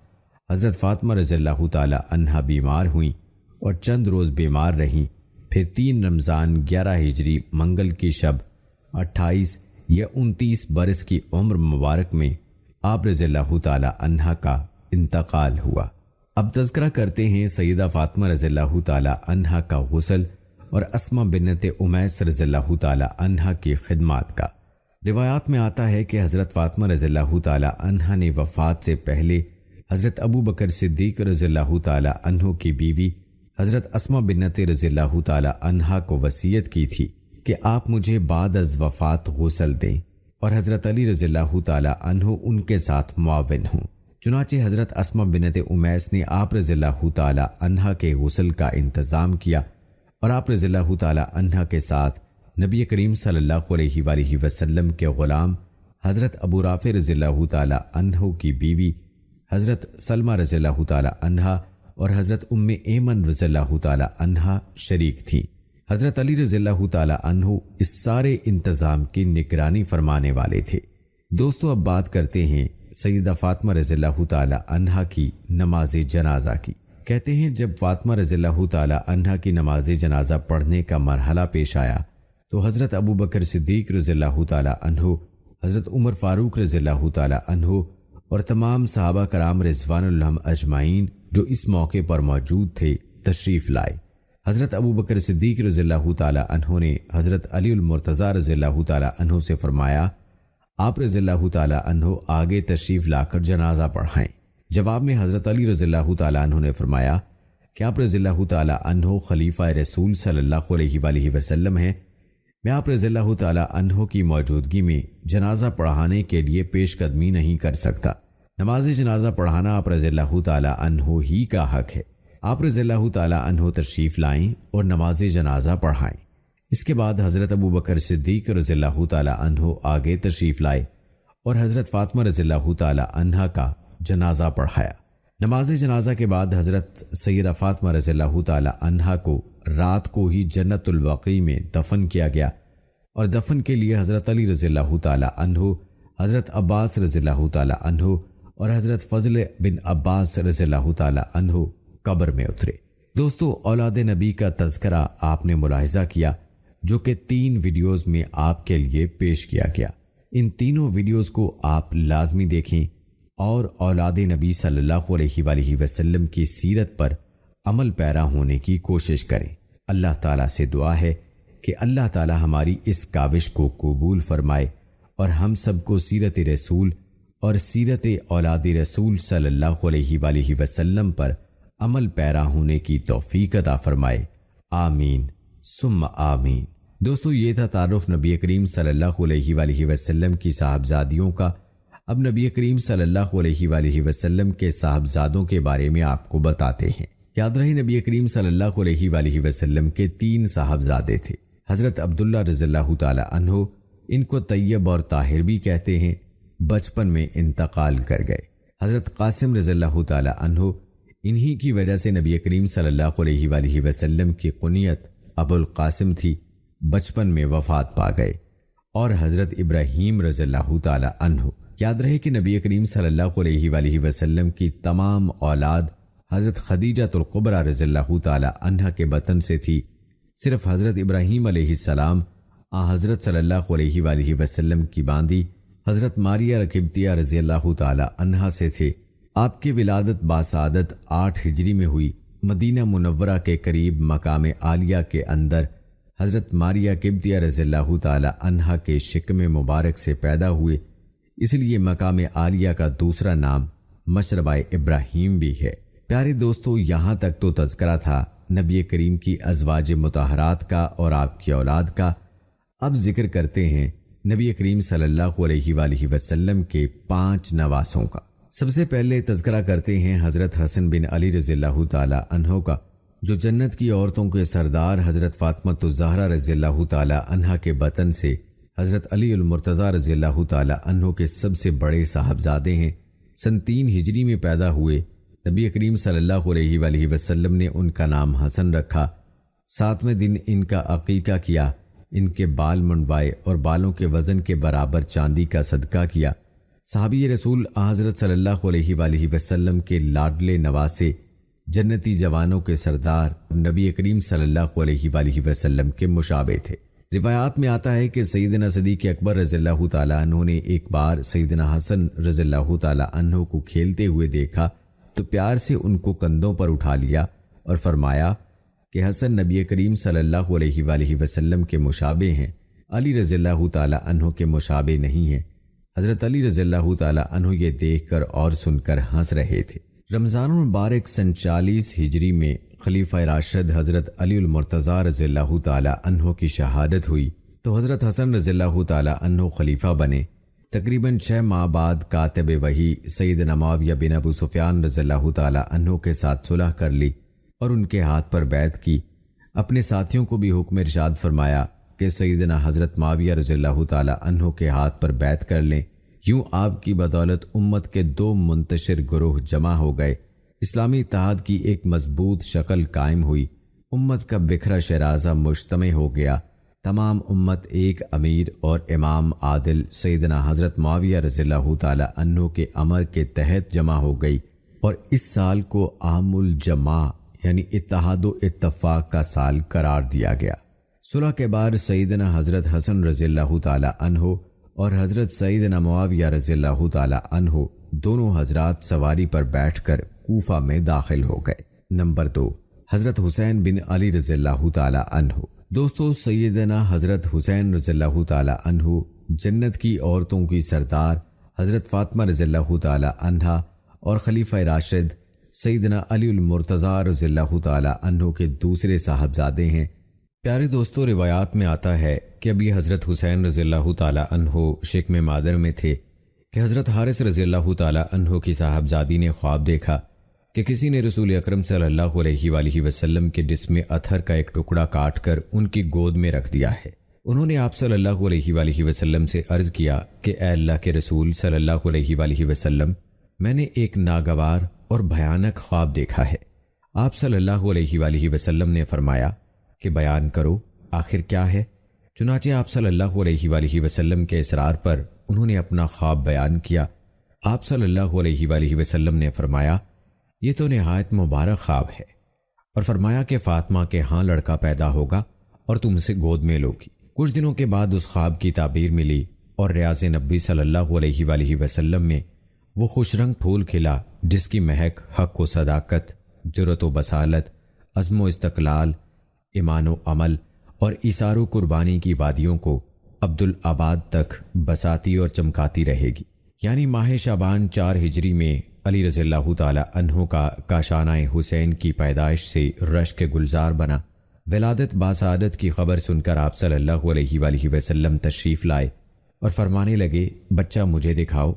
حضرت فاطمہ رضی اللہ تعالی عنہا بیمار ہوئیں اور چند روز بیمار رہیں۔ پھر 3 رمضان 11 ہجری منگل کی شب 28 یا 29 برس کی عمر مبارک میں آپ رضی اللہ تعالی عنہا کا انتقال ہوا۔ اب تذکرہ کرتے ہیں سیدہ فاطمہ رضی اللہ تعالی عنہا کا غسل اور اسماء بنت امیس رضی اللہ تعالی عنہا کی خدمات کا۔ روایات میں آتا ہے کہ حضرت فاطمہ رضی اللہ تعالی عنہا نے وفات سے پہلے حضرت ابو بکر صدیق رضی اللہ تعالی عنہ کی بیوی حضرت اسماء بنت رضی اللہ تعالی عنہا کو وصیت کی تھی کہ آپ مجھے بعد از وفات غسل دیں اور حضرت علی رضی اللہ تعالی عنہ ان کے ساتھ معاون ہوں۔ چنانچہ حضرت اسماء بنت امیس نے آپ رضی اللہ تعالی عنہا کے غسل کا انتظام کیا اور آپ رضی اللہ تعالی عنہا کے ساتھ نبی کریم صلی اللہ علیہ وآلہ وسلم کے غلام حضرت ابو رافع رضی اللہ تعالی عنہ کی بیوی حضرت سلمہ رضی اللہ تعالی عنہا اور حضرت ام ایمن رضی اللہ تعالی عنہا شریک تھیں۔ حضرت علی رضی اللہ تعالی عنہ اس سارے انتظام کی نگرانی فرمانے والے تھے۔ دوستو اب بات کرتے ہیں سیدہ فاطمہ رضی اللہ تعالی عنہا کی نماز جنازہ کی۔ کہتے ہیں جب فاطمہ رضی اللہ تعالی عنہا کی نماز جنازہ پڑھنے کا مرحلہ پیش آیا تو حضرت ابو بکر صدیق رضی اللہ تعالی عنہ، حضرت عمر فاروق رضی اللہ تعالی عنہ اور تمام صحابہ کرام رضوان اللہ اجمعین جو اس موقع پر موجود تھے تشریف لائے۔ حضرت ابو بکر صدیق رضی اللہ تعالی عنہ نے حضرت علی المرتضیٰ رضی اللہ تعالی عنہ سے فرمایا آپ رضی اللہ تعالی عنہ آگے تشریف لا کر جنازہ پڑھائیں۔ جواب میں حضرت علی رضی اللہ تعالی عنہ نے فرمایا کہ آپ رضی اللہ تعالی عنہ خلیفہ رسول صلی اللہ علیہ وآلہ وسلم ہیں، میں آپ رضی اللہ تعالی عنہ کی موجودگی میں جنازہ پڑھانے کے لیے پیش قدمی نہیں کر سکتا۔ نماز جنازہ پڑھانا آپ رضی اللہ تعالی عنہ ہی کا حق ہے۔ آپ رضی اللہ تعالی عنہ تشریف لائیں اور نماز جنازہ پڑھائیں۔ اس کے بعد حضرت ابو بکر صدیق رضی اللہ تعالی عنہ آگے تشریف لائے اور حضرت فاطمہ رضی اللہ تعالی عنہا کا جنازہ پڑھایا۔ نماز جنازہ کے بعد حضرت سیدہ فاطمہ رضی اللہ تعالی عنہا کو رات کو ہی جنت البقیع میں دفن کیا گیا اور دفن کے لیے حضرت علی رضی اللہ تعالی عنہ، حضرت عباس رضی اللہ تعالی عنہ اور حضرت فضل بن عباس رضی اللہ تعالی عنہ قبر میں اترے۔ دوستو اولاد نبی کا تذکرہ آپ نے ملاحظہ کیا جو کہ 3 ویڈیوز میں آپ کے لیے پیش کیا گیا۔ ان تینوں ویڈیوز کو آپ لازمی دیکھیں اور اولاد نبی صلی اللہ علیہ وآلہ وسلم کی سیرت پر عمل پیرا ہونے کی کوشش کریں۔ اللہ تعالیٰ سے دعا ہے کہ اللہ تعالیٰ ہماری اس کاوش کو قبول فرمائے اور ہم سب کو سیرت رسول اور سیرت اولاد رسول صلی اللہ علیہ وآلہ وسلم پر عمل پیرا ہونے کی توفیق عطا فرمائے، آمین ثم آمین۔ دوستو یہ تھا تعارف نبی کریم صلی اللہ علیہ وآلہ وسلم کی صاحبزادیوں کا۔ اب نبی کریم صلی اللہ علیہ وآلہ وسلم کے صاحبزادوں کے بارے میں آپ کو بتاتے ہیں۔ یاد رہے نبی کریم صلی اللہ علیہ وآلہ وسلم کے 3 صاحبزادے تھے۔ حضرت عبداللہ رضی اللہ تعالی عنہ، ان کو طیب اور طاہر بھی کہتے ہیں، بچپن میں انتقال کر گئے۔ حضرت قاسم رضی اللہ تعالی عنہ، انہی کی وجہ سے نبی کریم صلی اللہ علیہ وآلہ وسلم کی کنیت ابو القاسم تھی، بچپن میں وفات پا گئے۔ اور حضرت ابراہیم رضی اللہ تعالی عنہ، یاد رہے کہ نبی کریم صلی اللہ علیہ وآلہ وسلم کی تمام اولاد حضرت خدیجہ الکبریٰ رضی اللہ تعالی عنہا کے بطن سے تھی۔ صرف حضرت ابراہیم علیہ السلام حضرت صلی اللہ علیہ وآلہ وسلم کی باندی حضرت ماریہ رکبتیہ رضی اللہ تعالی عنہا سے تھے۔ آپ کی ولادت باسعادت 8 ہجری میں ہوئی۔ مدینہ منورہ کے قریب مقام عالیہ کے اندر حضرت ماریہ قبطیہ رضی اللہ تعالی عنہا کے شکم مبارک سے پیدا ہوئے، اس لیے مقام عالیہ کا دوسرا نام مشربہ ابراہیم بھی ہے۔ پیارے دوستو یہاں تک تو تذکرہ تھا نبی کریم کی ازواج مطہرات کا اور آپ کی اولاد کا۔ اب ذکر کرتے ہیں نبی کریم صلی اللہ علیہ وآلہ وسلم کے 5 نواسوں کا۔ سب سے پہلے تذکرہ کرتے ہیں حضرت حسن بن علی رضی اللہ تعالی عنہ کا، جو جنت کی عورتوں کے سردار حضرت فاطمہ الزہرا رضی اللہ تعالی عنہا کے بطن سے حضرت علی المرتضیٰ رضی اللہ تعالی عنہ کے سب سے بڑے صاحبزادے ہیں۔ سن 3 ہجری میں پیدا ہوئے۔ نبی کریم صلی اللہ علیہ وآلہ وسلم نے ان کا نام حسن رکھا۔ 7ویں دن ان کا عقیقہ کیا، ان کے بال منڈوائے اور بالوں کے وزن کے برابر چاندی کا صدقہ کیا۔ صحابی رسول حضرت صلی اللہ علیہ وآلہ وسلم کے لاڈلے نواسے، جنتی جوانوں کے سردار، نبی کریم صلی اللہ علیہ وآلہ وسلم کے مشابہ تھے۔ روایات میں آتا ہے کہ سیدنا صدیق اکبر رضی اللہ تعالیٰ عنہ نے ایک بار سیدنا حسن رضی اللہ تعالیٰ عنہ کو کھیلتے ہوئے دیکھا تو پیار سے ان کو کندھوں پر اٹھا لیا اور فرمایا کہ حسن نبی کریم صلی اللہ علیہ وآلہ وسلم کے مشابہ ہیں، علی رضی اللہ تعالیٰ عنہ کے مشابہ نہیں ہیں۔ حضرت علی رضی اللہ تعالیٰ عنہ یہ دیکھ کر اور سن کر ہنس رہے تھے۔ رمضان المبارک سن 40 ہجری میں خلیفہ راشد حضرت علی المرتضیٰ رضی اللہ تعالیٰ عنہ کی شہادت ہوئی تو حضرت حسن رضی اللہ تعالیٰ عنہ خلیفہ بنے۔ تقریباً 6 ماہ بعد کاتب وحی سیدنا معاویہ بن ابو سفیان رضی اللہ تعالیٰ عنہ کے ساتھ صلح کر لی اور ان کے ہاتھ پر بیعت کی۔ اپنے ساتھیوں کو بھی حکم ارشاد فرمایا کہ سیدنا حضرت معاویہ رضی اللہ تعالیٰ عنہ کے ہاتھ پر بیعت کر لیں۔ یوں آپ کی بدولت امت کے 2 منتشر گروہ جمع ہو گئے، اسلامی اتحاد کی ایک مضبوط شکل قائم ہوئی، امت کا بکھرا شیرازہ مجتمع ہو گیا، تمام امت ایک امیر اور امام عادل سیدنا حضرت معاویہ رضی اللہ تعالیٰ عنہ کے امر کے تحت جمع ہو گئی، اور اس سال کو عام الجماع یعنی اتحاد و اتفاق کا سال قرار دیا گیا۔ صلح کے بعد سیدنا حضرت حسن رضی اللہ تعالیٰ عنہ اور حضرت سیدنا معاویہ رضی اللہ تعالیٰ عنہ دونوں حضرات سواری پر بیٹھ کر کوفہ میں داخل ہو گئے۔ نمبر 2، حضرت حسین بن علی رضی اللہ تعالیٰ عنہ۔ دوستو، سیدنا حضرت حسین رضی اللہ تعالیٰ عنہ جنت کی عورتوں کی سردار حضرت فاطمہ رضی اللہ تعالیٰ عنہا اور خلیفہ راشد سیدنا علی المرتضیٰ رضی اللہ تعالیٰ عنہ کے دوسرے صاحبزادے ہیں۔ پیارے دوستو، روایات میں آتا ہے کہ ابھی حضرت حسین رضی اللہ تعالیٰ عنہ شکم مادر میں تھے کہ حضرت حارث رضی اللہ تعالیٰ عنہ کی صاحبزادی نے خواب دیکھا کہ کسی نے رسول اکرم صلی اللہ علیہ وآلہ وسلم کے جسم اطہر کا ایک ٹکڑا کاٹ کر ان کی گود میں رکھ دیا ہے۔ انہوں نے آپ صلی اللہ علیہ وآلہ وسلم سے عرض کیا کہ اے اللہ کے رسول صلی اللہ علیہ وآلہ وسلم، میں نے ایک ناگوار اور بھیانک خواب دیکھا ہے۔ آپ صلی اللہ علیہ وآلہ وسلم نے فرمایا کہ بیان کرو، آخر کیا ہے؟ چنانچہ آپ صلی اللہ علیہ وآلہ وسلم کے اصرار پر انہوں نے اپنا خواب بیان کیا۔ آپ صلی اللہ علیہ وآلہ وسلم نے فرمایا یہ تو نہایت مبارک خواب ہے، اور فرمایا کہ فاطمہ کے ہاں لڑکا پیدا ہوگا اور تم اسے گود میں لوگی۔ کچھ دنوں کے بعد اس خواب کی تعبیر ملی اور ریاض نبی صلی اللہ علیہ وآلہ وسلم میں وہ خوش رنگ پھول کھلا جس کی مہک حق و صداقت، جرأت و بصالت، عزم و استقلال، ایمان و عمل اور ایثار و قربانی کی وادیوں کو عبدالآباد تک بساتی اور چمکاتی رہے گی۔ یعنی ماہ شعبان 4 ہجری میں علی رضی اللہ تعالیٰ عنہ کا کاشانہ حسین کی پیدائش سے رشک گلزار بنا۔ ولادت باسعادت کی خبر سن کر آپ صلی اللہ علیہ وآلہ وسلم تشریف لائے اور فرمانے لگے بچہ مجھے دکھاؤ،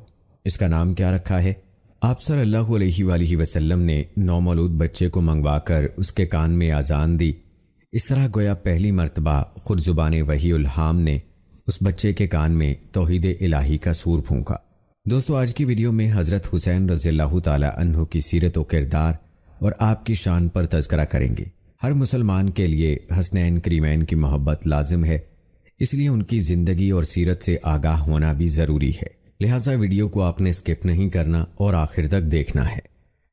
اس کا نام کیا رکھا ہے؟ آپ صلی اللہ علیہ وآلہ وسلم نے نومولود بچے کو منگوا کر اس کے کان میں اذان دی۔ اس طرح گویا پہلی مرتبہ خود زبان وحی الہام نے اس بچے کے کان میں توحید الہی کا سور پھونکا۔ دوستو، آج کی ویڈیو میں حضرت حسین رضی اللہ تعالیٰ عنہ کی سیرت و کردار اور آپ کی شان پر تذکرہ کریں گے۔ ہر مسلمان کے لیے حسنین کریمین کی محبت لازم ہے، اس لیے ان کی زندگی اور سیرت سے آگاہ ہونا بھی ضروری ہے، لہٰذا ویڈیو کو آپ نے سکپ نہیں کرنا اور آخر تک دیکھنا ہے۔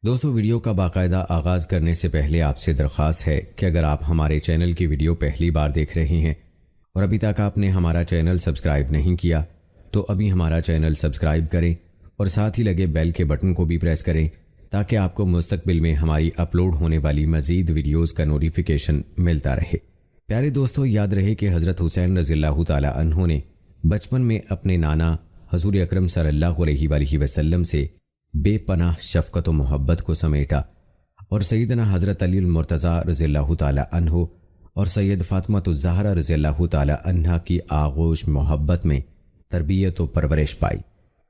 دوستو، ویڈیو کا باقاعدہ آغاز کرنے سے پہلے آپ سے درخواست ہے کہ اگر آپ ہمارے چینل کی ویڈیو پہلی بار دیکھ رہے ہیں اور ابھی تک آپ نے ہمارا چینل سبسکرائب نہیں کیا تو ابھی ہمارا چینل سبسکرائب کریں اور ساتھ ہی لگے بیل کے بٹن کو بھی پریس کریں تاکہ آپ کو مستقبل میں ہماری اپلوڈ ہونے والی مزید ویڈیوز کا نوٹیفیکیشن ملتا رہے۔ پیارے دوستو، یاد رہے کہ حضرت حسین رضی اللہ تعالیٰ عنہ نے بچپن میں اپنے نانا حضور اکرم صلی اللہ علیہ وآلہ وسلم سے بے پناہ شفقت و محبت کو سمیٹا اور سیدنا حضرت علی المرتضیٰ رضی اللہ تعالیٰ عنہ اور سید فاطمہ الزہرا رضی اللہ تعالیٰ عنہا کی آغوش محبت میں تربیت و پرورش پائی،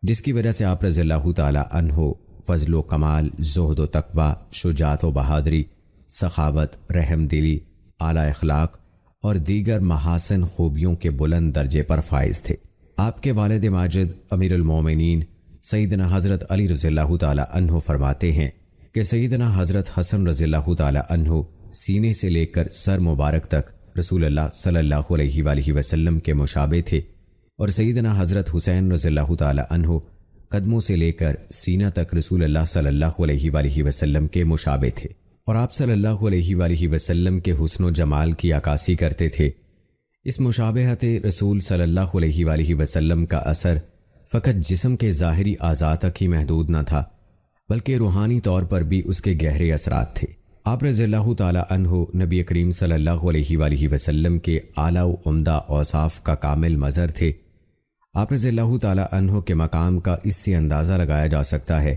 جس کی وجہ سے آپ رضی اللہ تعالیٰ عنہ فضل و کمال، زہد و تقوی، شجاعت و بہادری، سخاوت، رحم دلی، اعلیٰ اخلاق اور دیگر محاسن خوبیوں کے بلند درجے پر فائز تھے۔ آپ کے والد ماجد امیر المومنین سیدنا حضرت علی رضی اللہ تعالیٰ عنہ فرماتے ہیں کہ سیدنا حضرت حسن رضی اللہ تعالیٰ عنہ سینے سے لے کر سر مبارک تک رسول اللہ صلی اللہ علیہ وآلہ وسلم کے مشابہ تھے، اور سیدنا حضرت حسین رضی اللہ تعالی عنہ قدموں سے لے کر سینہ تک رسول اللہ صلی اللہ علیہ وآلہ وسلم کے مشابہ تھے، اور آپ صلی اللہ علیہ وآلہ وسلم کے حسن و جمال کی عکاسی کرتے تھے۔ اس مشابہت رسول صلی اللہ علیہ وآلہ وسلم کا اثر فقط جسم کے ظاہری اعضاء تک ہی محدود نہ تھا، بلکہ روحانی طور پر بھی اس کے گہرے اثرات تھے۔ آپ رضی اللہ تعالی عنہ نبی کریم صلی اللہ علیہ وآلہ وسلم کے اعلیٰ و عمدہ اوصاف کا کامل مظہر تھے۔ آپ رضی اللہ تعالی عنہ کے مقام کا اس سے اندازہ لگایا جا سکتا ہے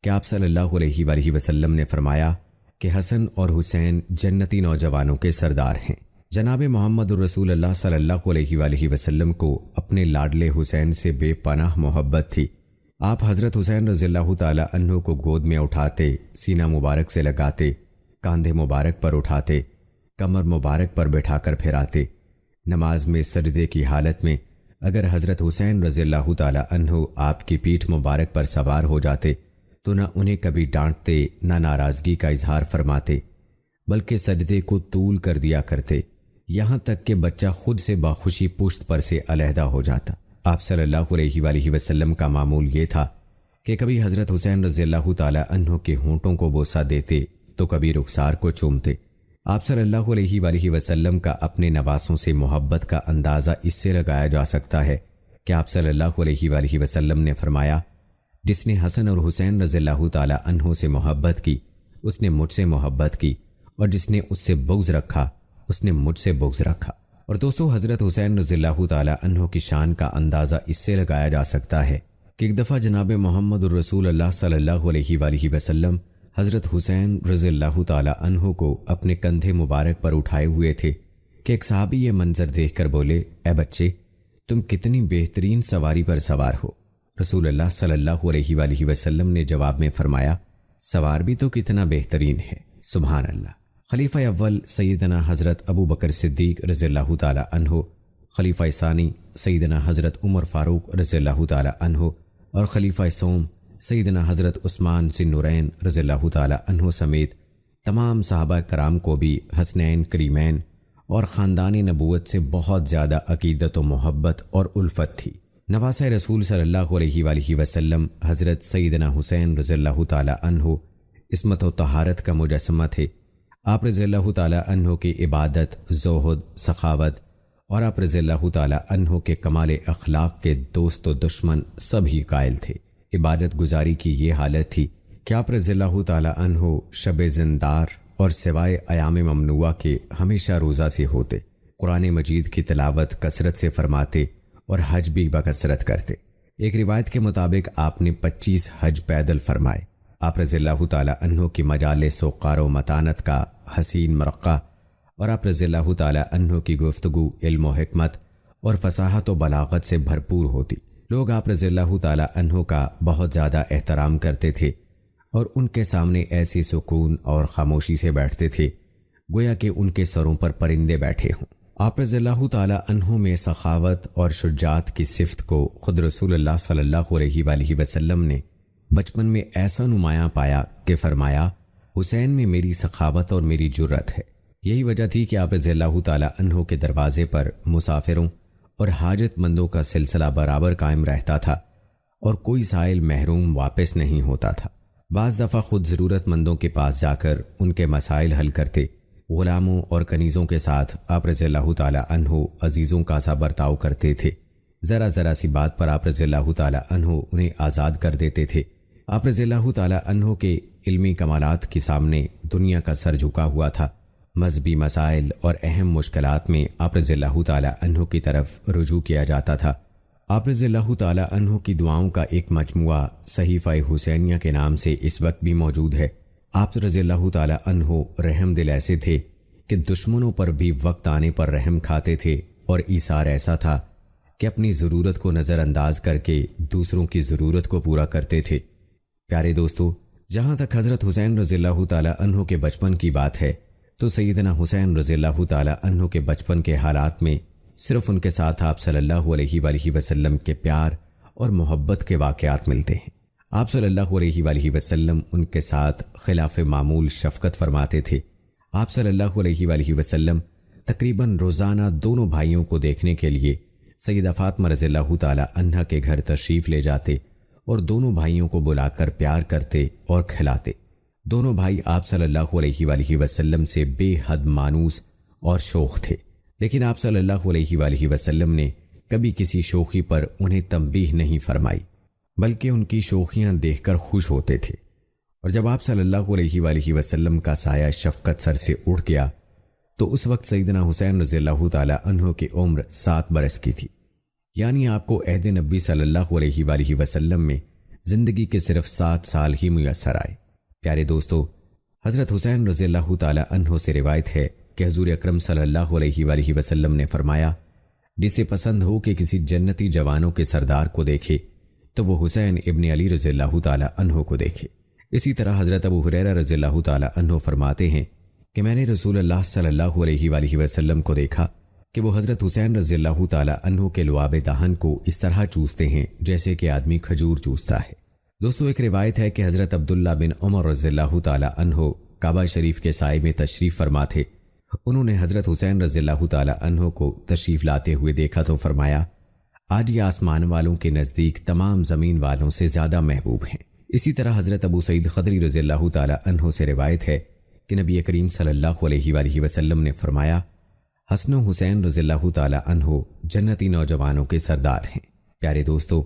کہ آپ صلی اللہ علیہ وآلہ وسلم نے فرمایا کہ حسن اور حسین جنتی نوجوانوں کے سردار ہیں۔ جناب محمد الرسول اللہ صلی اللہ علیہ وآلہ وسلم کو اپنے لاڈلے حسین سے بے پناہ محبت تھی۔ آپ حضرت حسین رضی اللہ تعالی عنہ کو گود میں اٹھاتے، سینہ مبارک سے لگاتے، کاندھے مبارک پر اٹھاتے، کمر مبارک پر بٹھا کر پھراتے۔ نماز میں سجدے کی حالت میں اگر حضرت حسین رضی اللہ تعالی عنہ آپ کی پیٹھ مبارک پر سوار ہو جاتے تو نہ انہیں کبھی ڈانٹتے، نہ ناراضگی کا اظہار فرماتے، بلکہ سجدے کو طول کر دیا کرتے، یہاں تک کہ بچہ خود سے باخوشی پشت پر سے علیحدہ ہو جاتا۔ آپ صلی اللہ علیہ وآلہ وسلم کا معمول یہ تھا کہ کبھی حضرت حسین رضی اللہ تعالی عنہ کے ہونٹوں کو بوسہ دیتے تو کبھی رخسار کو چومتے۔ آپ صلی اللہ علیہ وآلہ وسلم کا اپنے نواسوں سے محبت کا اندازہ اس سے لگایا جا سکتا ہے کہ آپ صلی اللہ علیہ وآلہ وسلم نے فرمایا، جس نے حسن اور حسین رضی اللہ تعالی عنہ سے محبت کی اس نے مجھ سے محبت کی، اور جس نے اس سے بغض رکھا اس نے مجھ سے بغض رکھا۔ اور دوستو، حضرت حسین رضی اللہ تعالی عنہ کی شان کا اندازہ اس سے لگایا جا سکتا ہے کہ ایک دفعہ جناب محمد الرسول اللہ صلی اللہ علیہ وآلہ وسلم حضرت حسین رضی اللہ تعالی عنہ کو اپنے کندھے مبارک پر اٹھائے ہوئے تھے کہ ایک صحابی یہ منظر دیکھ کر بولے، اے بچے، تم کتنی بہترین سواری پر سوار ہو۔ رسول اللہ صلی اللہ علیہ وآلہ وسلم نے جواب میں فرمایا، سوار بھی تو کتنا بہترین ہے، سبحان اللہ۔ خلیفہ اول سیدنا حضرت ابو بکر صدیق رضی اللہ تعالی عنہ، خلیفہ ثانی سیدنا حضرت عمر فاروق رضی اللہ تعالی عنہ، اور خلیفہ سوم سیدنا حضرت عثمان ذی النورین رضی اللہ تعالی عنہ سمیت تمام صحابہ کرام کو بھی حسنین کریمین اور خاندان نبوت سے بہت زیادہ عقیدت و محبت اور الفت تھی۔ نواسہ رسول صلی اللہ علیہ وآلہ وسلم حضرت سیدنا حسین رضی اللہ تعالی عنہ عصمت و طہارت کا مجسمہ تھے۔ آپ رضی اللہ تعالی عنہ کی عبادت، زہد، سخاوت، اور آپ رضی اللہ تعالی عنہ کے کمال اخلاق کے دوست و دشمن سب ہی قائل تھے۔ عبادت گزاری کی یہ حالت تھی کہ آپ رضی اللہ تعالی عنہ شب زندار اور سوائے ایام ممنوعہ کے ہمیشہ روزہ سے ہوتے، قرآن مجید کی تلاوت کثرت سے فرماتے اور حج بھی بکثرت کرتے۔ ایک روایت کے مطابق آپ نے 25 حج پیدل فرمائے۔ آپ رضی اللہ تعالی عنہ کی مجالس وقار و متانت کا حسین مرقع، اور آپ رضی اللہ تعالی عنہ کی گفتگو علم و حکمت اور فصاحت و بلاغت سے بھرپور ہوتی۔ لوگ آپ رضی اللہ تعالی عنہ کا بہت زیادہ احترام کرتے تھے اور ان کے سامنے ایسی سکون اور خاموشی سے بیٹھتے تھے گویا کہ ان کے سروں پر پرندے بیٹھے ہوں۔ آپ رضی اللہ تعالی عنہ میں سخاوت اور شجاعت کی صفت کو خود رسول اللہ صلی اللہ علیہ وآلہ وسلم نے بچپن میں ایسا نمایاں پایا کہ فرمایا، حسین میں میری سخاوت اور میری جرت ہے۔ یہی وجہ تھی کہ آپ رضی اللہ تعالی عنہ کے دروازے پر مسافروں اور حاجت مندوں کا سلسلہ برابر قائم رہتا تھا اور کوئی سائل محروم واپس نہیں ہوتا تھا۔ بعض دفعہ خود ضرورت مندوں کے پاس جا کر ان کے مسائل حل کرتے۔ غلاموں اور کنیزوں کے ساتھ آپ رضی اللہ تعالی عنہ عزیزوں کا سا برتاؤ کرتے تھے۔ ذرا ذرا سی بات پر آپ رضی اللہ تعالی عنہ انہیں آزاد کر دیتے تھے۔ آپ رضی اللہ تعالی عنہ کے علمی کمالات کے سامنے دنیا کا سر جھکا ہوا تھا۔ مذہبی مسائل اور اہم مشکلات میں آپ رضی اللہ تعالی عنہ کی طرف رجوع کیا جاتا تھا۔ آپ رضی اللہ تعالی عنہ کی دعاؤں کا ایک مجموعہ صحیفہ حسینیہ کے نام سے اس وقت بھی موجود ہے۔ آپ رضی اللہ تعالی عنہ رحم دل ایسے تھے کہ دشمنوں پر بھی وقت آنے پر رحم کھاتے تھے، اور ایثار ایسا تھا کہ اپنی ضرورت کو نظر انداز کر کے دوسروں کی ضرورت کو پورا کرتے تھے۔ پیارے دوستو، جہاں تک حضرت حسین رضی اللہ تعالی عنہ کے بچپن کی بات ہے تو سیدنا حسین رضی اللہ تعالی عنہ کے بچپن کے حالات میں صرف ان کے ساتھ آپ صلی اللہ علیہ وآلہ وسلم کے پیار اور محبت کے واقعات ملتے ہیں۔ آپ صلی اللہ علیہ وآلہ وسلم ان کے ساتھ خلاف معمول شفقت فرماتے تھے۔ آپ صلی اللہ علیہ وآلہ وسلم تقریباً روزانہ دونوں بھائیوں کو دیکھنے کے لیے سیدہ فاطمہ رضی اللہ تعالی عنہا کے گھر تشریف لے جاتے اور دونوں بھائیوں کو بلا کر پیار کرتے اور کھلاتے۔ دونوں بھائی آپ صلی اللہ علیہ وآلہ وسلم سے بے حد مانوس اور شوق تھے، لیکن آپ صلی اللہ علیہ وآلہ وسلم نے کبھی کسی شوخی پر انہیں تنبیہ نہیں فرمائی، بلکہ ان کی شوخیاں دیکھ کر خوش ہوتے تھے۔ اور جب آپ صلی اللہ علیہ وآلہ وسلم کا سایہ شفقت سر سے اڑ گیا تو اس وقت سیدنا حسین رضی اللہ تعالی عنہ کی عمر 7 برس کی تھی، یعنی آپ کو عہد نبی صلی اللہ علیہ وآلہ وسلم میں زندگی کے صرف 7 سال ہی میسر آئے۔ پیارے دوستو، حضرت حسین رضی اللہ تعالی عنہ سے روایت ہے کہ حضور اکرم صلی اللہ علیہ وآلہ وسلم نے فرمایا، جسے پسند ہو کہ کسی جنتی جوانوں کے سردار کو دیکھے تو وہ حسین ابن علی رضی اللہ تعالی عنہ کو دیکھے۔ اسی طرح حضرت ابو ہریرہ رضی اللہ تعالی عنہ فرماتے ہیں کہ میں نے رسول اللہ صلی اللہ علیہ وآلہ وسلم کو دیکھا کہ وہ حضرت حسین رضی اللہ تعالی عنہ کے لعاب دہن کو اس طرح چوستے ہیں جیسے کہ آدمی کھجور چوستا ہے۔ دوستو، ایک روایت ہے کہ حضرت عبداللہ بن عمر رضی اللہ تعالی عنہ کعبہ شریف کے سائے میں تشریف فرما تھے۔ انہوں نے حضرت حسین رضی اللہ تعالی عنہ کو تشریف لاتے ہوئے دیکھا تو فرمایا، آج یہ آسمان والوں کے نزدیک تمام زمین والوں سے زیادہ محبوب ہیں۔ اسی طرح حضرت ابو سعید خدری رضی اللہ تعالی عنہ سے روایت ہے کہ نبی کریم صلی اللہ علیہ وآلہ وسلم نے فرمایا، حسن و حسین رضی اللہ تعالی عنہ جنتی نوجوانوں کے سردار ہیں۔ پیارے دوستو،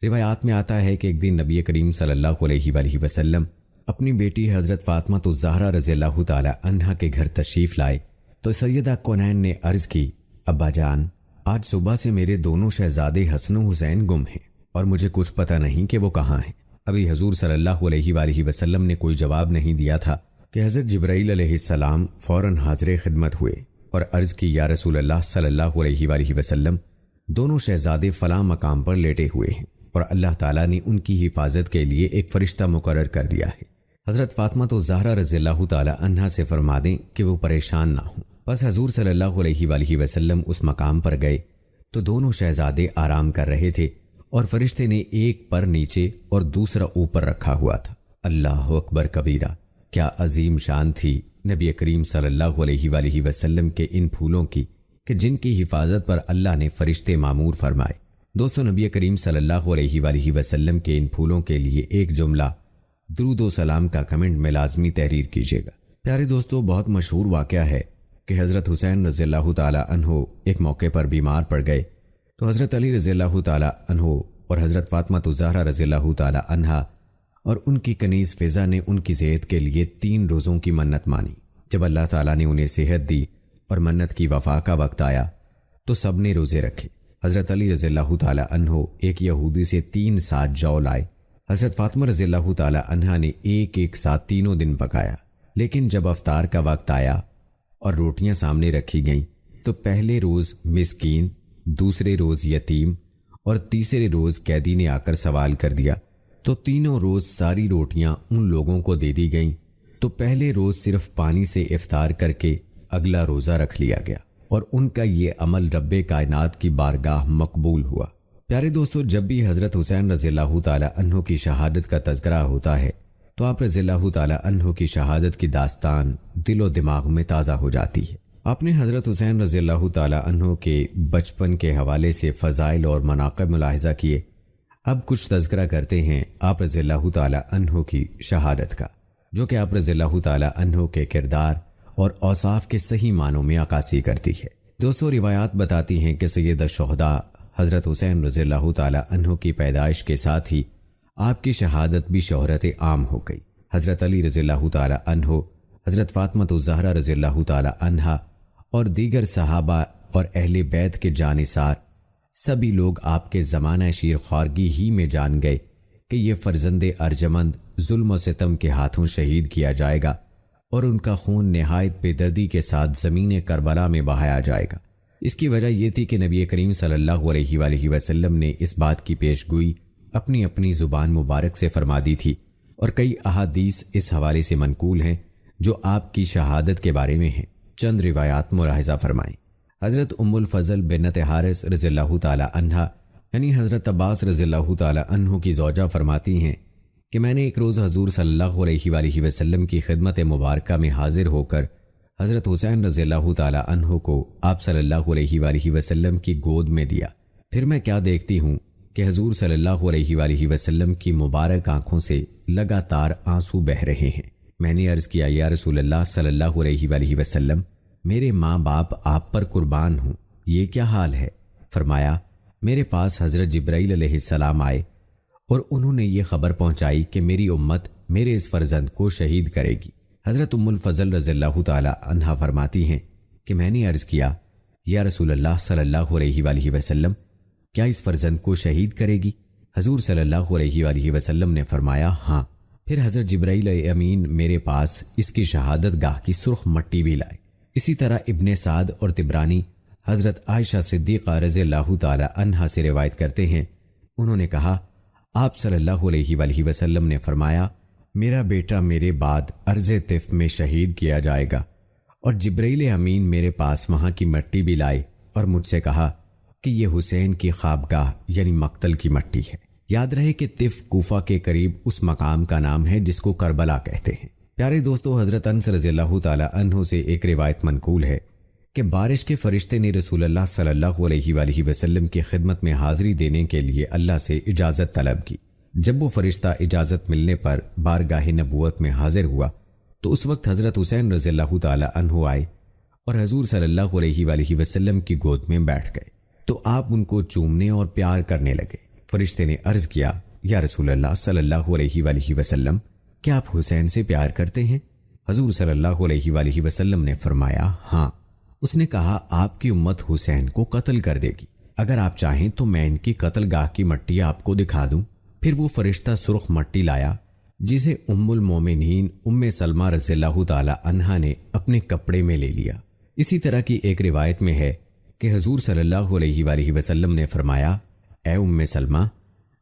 روایات میں آتا ہے کہ ایک دن نبی کریم صلی اللہ علیہ وآلہ وسلم اپنی بیٹی حضرت فاطمہ الزہرا رضی اللہ تعالی عنہا کے گھر تشریف لائے تو سیدہ کونین نے عرض کی، ابا جان، آج صبح سے میرے دونوں شہزادے حسن و حسین گم ہیں اور مجھے کچھ پتہ نہیں کہ وہ کہاں ہیں۔ ابھی حضور صلی اللہ علیہ وآلہ وسلم نے کوئی جواب نہیں دیا تھا کہ حضرت جبرائیل علیہ السلام فوراً حاضر خدمت ہوئے اور عرض کی، یا رسول اللہ صلی اللہ علیہ وآلہ وسلم، دونوں شہزادے فلاں مقام پر لیٹے ہوئے ہیں اور اللہ تعالیٰ نے ان کی حفاظت کے لیے ایک فرشتہ مقرر کر دیا ہے۔ حضرت فاطمہ الزہرا رضی اللہ تعالی عنہا سے فرما دیں کہ وہ پریشان نہ ہوں۔ بس حضور صلی اللہ علیہ وآلہ وسلم اس مقام پر گئے تو دونوں شہزادے آرام کر رہے تھے اور فرشتے نے ایک پر نیچے اور دوسرا اوپر رکھا ہوا تھا۔ اللہ اکبر کبیرہ! کیا عظیم شان تھی نبی کریم صلی اللہ علیہ وآلہ وسلم کے ان پھولوں کی کہ جن کی حفاظت پر اللہ نے فرشتے مامور فرمائے۔ دوستو، نبی کریم صلی اللہ علیہ وآلہ وسلم کے ان پھولوں کے لیے ایک جملہ درود و سلام کا کمنٹ میں لازمی تحریر کیجیے گا۔ پیارے دوستو، بہت مشہور واقعہ ہے کہ حضرت حسین رضی اللہ تعالی عنہ ایک موقع پر بیمار پڑ گئے تو حضرت علی رضی اللہ تعالی عنہ اور حضرت فاطمہ الزہرا رضی اللہ تعالی عنہا اور ان کی کنیز فضا نے ان کی صحت کے لیے 3 روزوں کی منت مانی۔ جب اللہ تعالیٰ نے انہیں صحت دی اور منت کی وفا کا وقت آیا تو سب نے روزے رکھے۔ حضرت علی رضی اللہ تعالی عنہ ایک یہودی سے 3 ساعت جو لائے۔ حضرت فاطمہ رضی اللہ تعالی عنہا نے ایک ساتھ تینوں دن پکایا، لیکن جب افطار کا وقت آیا اور روٹیاں سامنے رکھی گئیں تو پہلے روز مسکین، دوسرے روز یتیم اور تیسرے روز قیدی نے آ کر سوال کر دیا تو تینوں روز ساری روٹیاں ان لوگوں کو دے دی گئیں تو پہلے روز صرف پانی سے افطار کر کے اگلا روزہ رکھ لیا گیا اور ان کا یہ عمل رب کائنات کی بارگاہ مقبول ہوا۔ پیارے دوستو، جب بھی حضرت حسین رضی اللہ تعالی عنہ کی شہادت کا تذکرہ ہوتا ہے تو آپ رضی اللہ تعالی عنہ کی شہادت کی داستان دل و دماغ میں تازہ ہو جاتی ہے۔ آپ نے حضرت حسین رضی اللہ تعالی عنہ کے بچپن کے حوالے سے فضائل اور مناقب ملاحظہ کیے۔ اب کچھ تذکرہ کرتے ہیں آپ رضی اللہ تعالی عنہ کی شہادت کا، جو کہ آپ رضی اللہ تعالی عنہ کے کردار اور اوصاف کے صحیح معنوں میں عکاسی کرتی ہے۔ دوستو، روایات بتاتی ہیں کہ سید الشہداء حضرت حسین رضی اللہ تعالی عنہ کی پیدائش کے ساتھ ہی آپ کی شہادت بھی شہرت عام ہو گئی۔ حضرت علی رضی اللہ تعالی عنہ، حضرت فاطمہ الزہرا رضی اللہ تعالی عنہا اور دیگر صحابہ اور اہل بیت کے جانثار سبھی لوگ آپ کے زمانہ شیر خوارگی ہی میں جان گئے کہ یہ فرزند ارجمند ظلم و ستم کے ہاتھوں شہید کیا جائے گا اور ان کا خون نہایت بے دردی کے ساتھ زمین کربلا میں بہایا جائے گا۔ اس کی وجہ یہ تھی کہ نبی کریم صلی اللہ علیہ وآلہ وسلم نے اس بات کی پیش گوئی اپنی اپنی زبان مبارک سے فرما دی تھی اور کئی احادیث اس حوالے سے منقول ہیں جو آپ کی شہادت کے بارے میں ہیں۔ چند روایات ملاحظہ فرمائیں۔ حضرت ام الفضل بنت حارث رضی اللہ تعالی عنہا یعنی حضرت عباس رضی اللہ تعالی عنہ کی زوجہ فرماتی ہیں کہ میں نے ایک روز حضور صلی اللہ علیہ وآلہ وسلم کی خدمت مبارکہ میں حاضر ہو کر حضرت حسین رضی اللہ تعالی عنہ کو آپ صلی اللہ علیہ وآلہ وسلم کی گود میں دیا۔ پھر میں کیا دیکھتی ہوں کہ حضور صلی اللہ علیہ وآلہ وسلم کی مبارک آنکھوں سے لگاتار آنسو بہہ رہے ہیں۔ میں نے عرض کیا، یا رسول اللہ صلی اللہ علیہ وآلہ وسلم، میرے ماں باپ آپ پر قربان ہوں، یہ کیا حال ہے؟ فرمایا، میرے پاس حضرت جبرائیل علیہ السلام آئے اور انہوں نے یہ خبر پہنچائی کہ میری امت میرے اس فرزند کو شہید کرے گی۔ حضرت ام الفضل رضی اللہ تعالی عنہا فرماتی ہیں کہ میں نے عرض کیا، یا رسول اللہ صلی اللہ علیہ وآلہ وسلم، کیا اس فرزند کو شہید کرے گی؟ حضور صلی اللہ علیہ وآلہ وسلم نے فرمایا، ہاں۔ پھر حضرت جبرائیل امین میرے پاس اس کی شہادت گاہ کی سرخ مٹی بھی لائے۔ اسی طرح ابن سعد اور طبرانی حضرت عائشہ صدیقہ رضی اللہ تعالی عنہا سے روایت کرتے ہیں، انہوں نے کہا، آپ صلی اللہ علیہ وآلہ وسلم نے فرمایا، میرا بیٹا میرے بعد ارض طف میں شہید کیا جائے گا، اور جبرائیل امین میرے پاس وہاں کی مٹی بھی لائے اور مجھ سے کہا کہ یہ حسین کی خوابگاہ یعنی مقتل کی مٹی ہے۔ یاد رہے کہ طف کوفہ کے قریب اس مقام کا نام ہے جس کو کربلا کہتے ہیں۔ پیارے دوستو، حضرت انس رضی اللہ تعالی عنہ سے ایک روایت منقول ہے کہ بارش کے فرشتے نے رسول اللہ صلی اللہ علیہ وآلہ وسلم کی خدمت میں حاضری دینے کے لیے اللہ سے اجازت طلب کی۔ جب وہ فرشتہ اجازت ملنے پر بارگاہ نبوت میں حاضر ہوا تو اس وقت حضرت حسین رضی اللہ تعالی عنہ آئے اور حضور صلی اللہ علیہ وآلہ وسلم کی گود میں بیٹھ گئے تو آپ ان کو چومنے اور پیار کرنے لگے۔ فرشتے نے عرض کیا، یا رسول اللہ صلی اللہ علیہ وآلہ وسلم، کیا آپ حسین سے پیار کرتے ہیں؟ حضور صلی اللہ علیہ وآلہ وسلم نے فرمایا، ہاں۔ اس نے کہا، آپ کی امت حسین کو قتل کر دے گی، اگر آپ چاہیں تو میں ان کی قتل گاہ کی مٹی آپ کو دکھا دوں۔ پھر وہ فرشتہ سرخ مٹی لایا جسے ام المومنین ام سلمہ رضی اللہ تعالی عنہا نے اپنے کپڑے میں لے لیا۔ اسی طرح کی ایک روایت میں ہے کہ حضور صلی اللہ علیہ وآلہ وسلم نے فرمایا، اے ام سلمہ،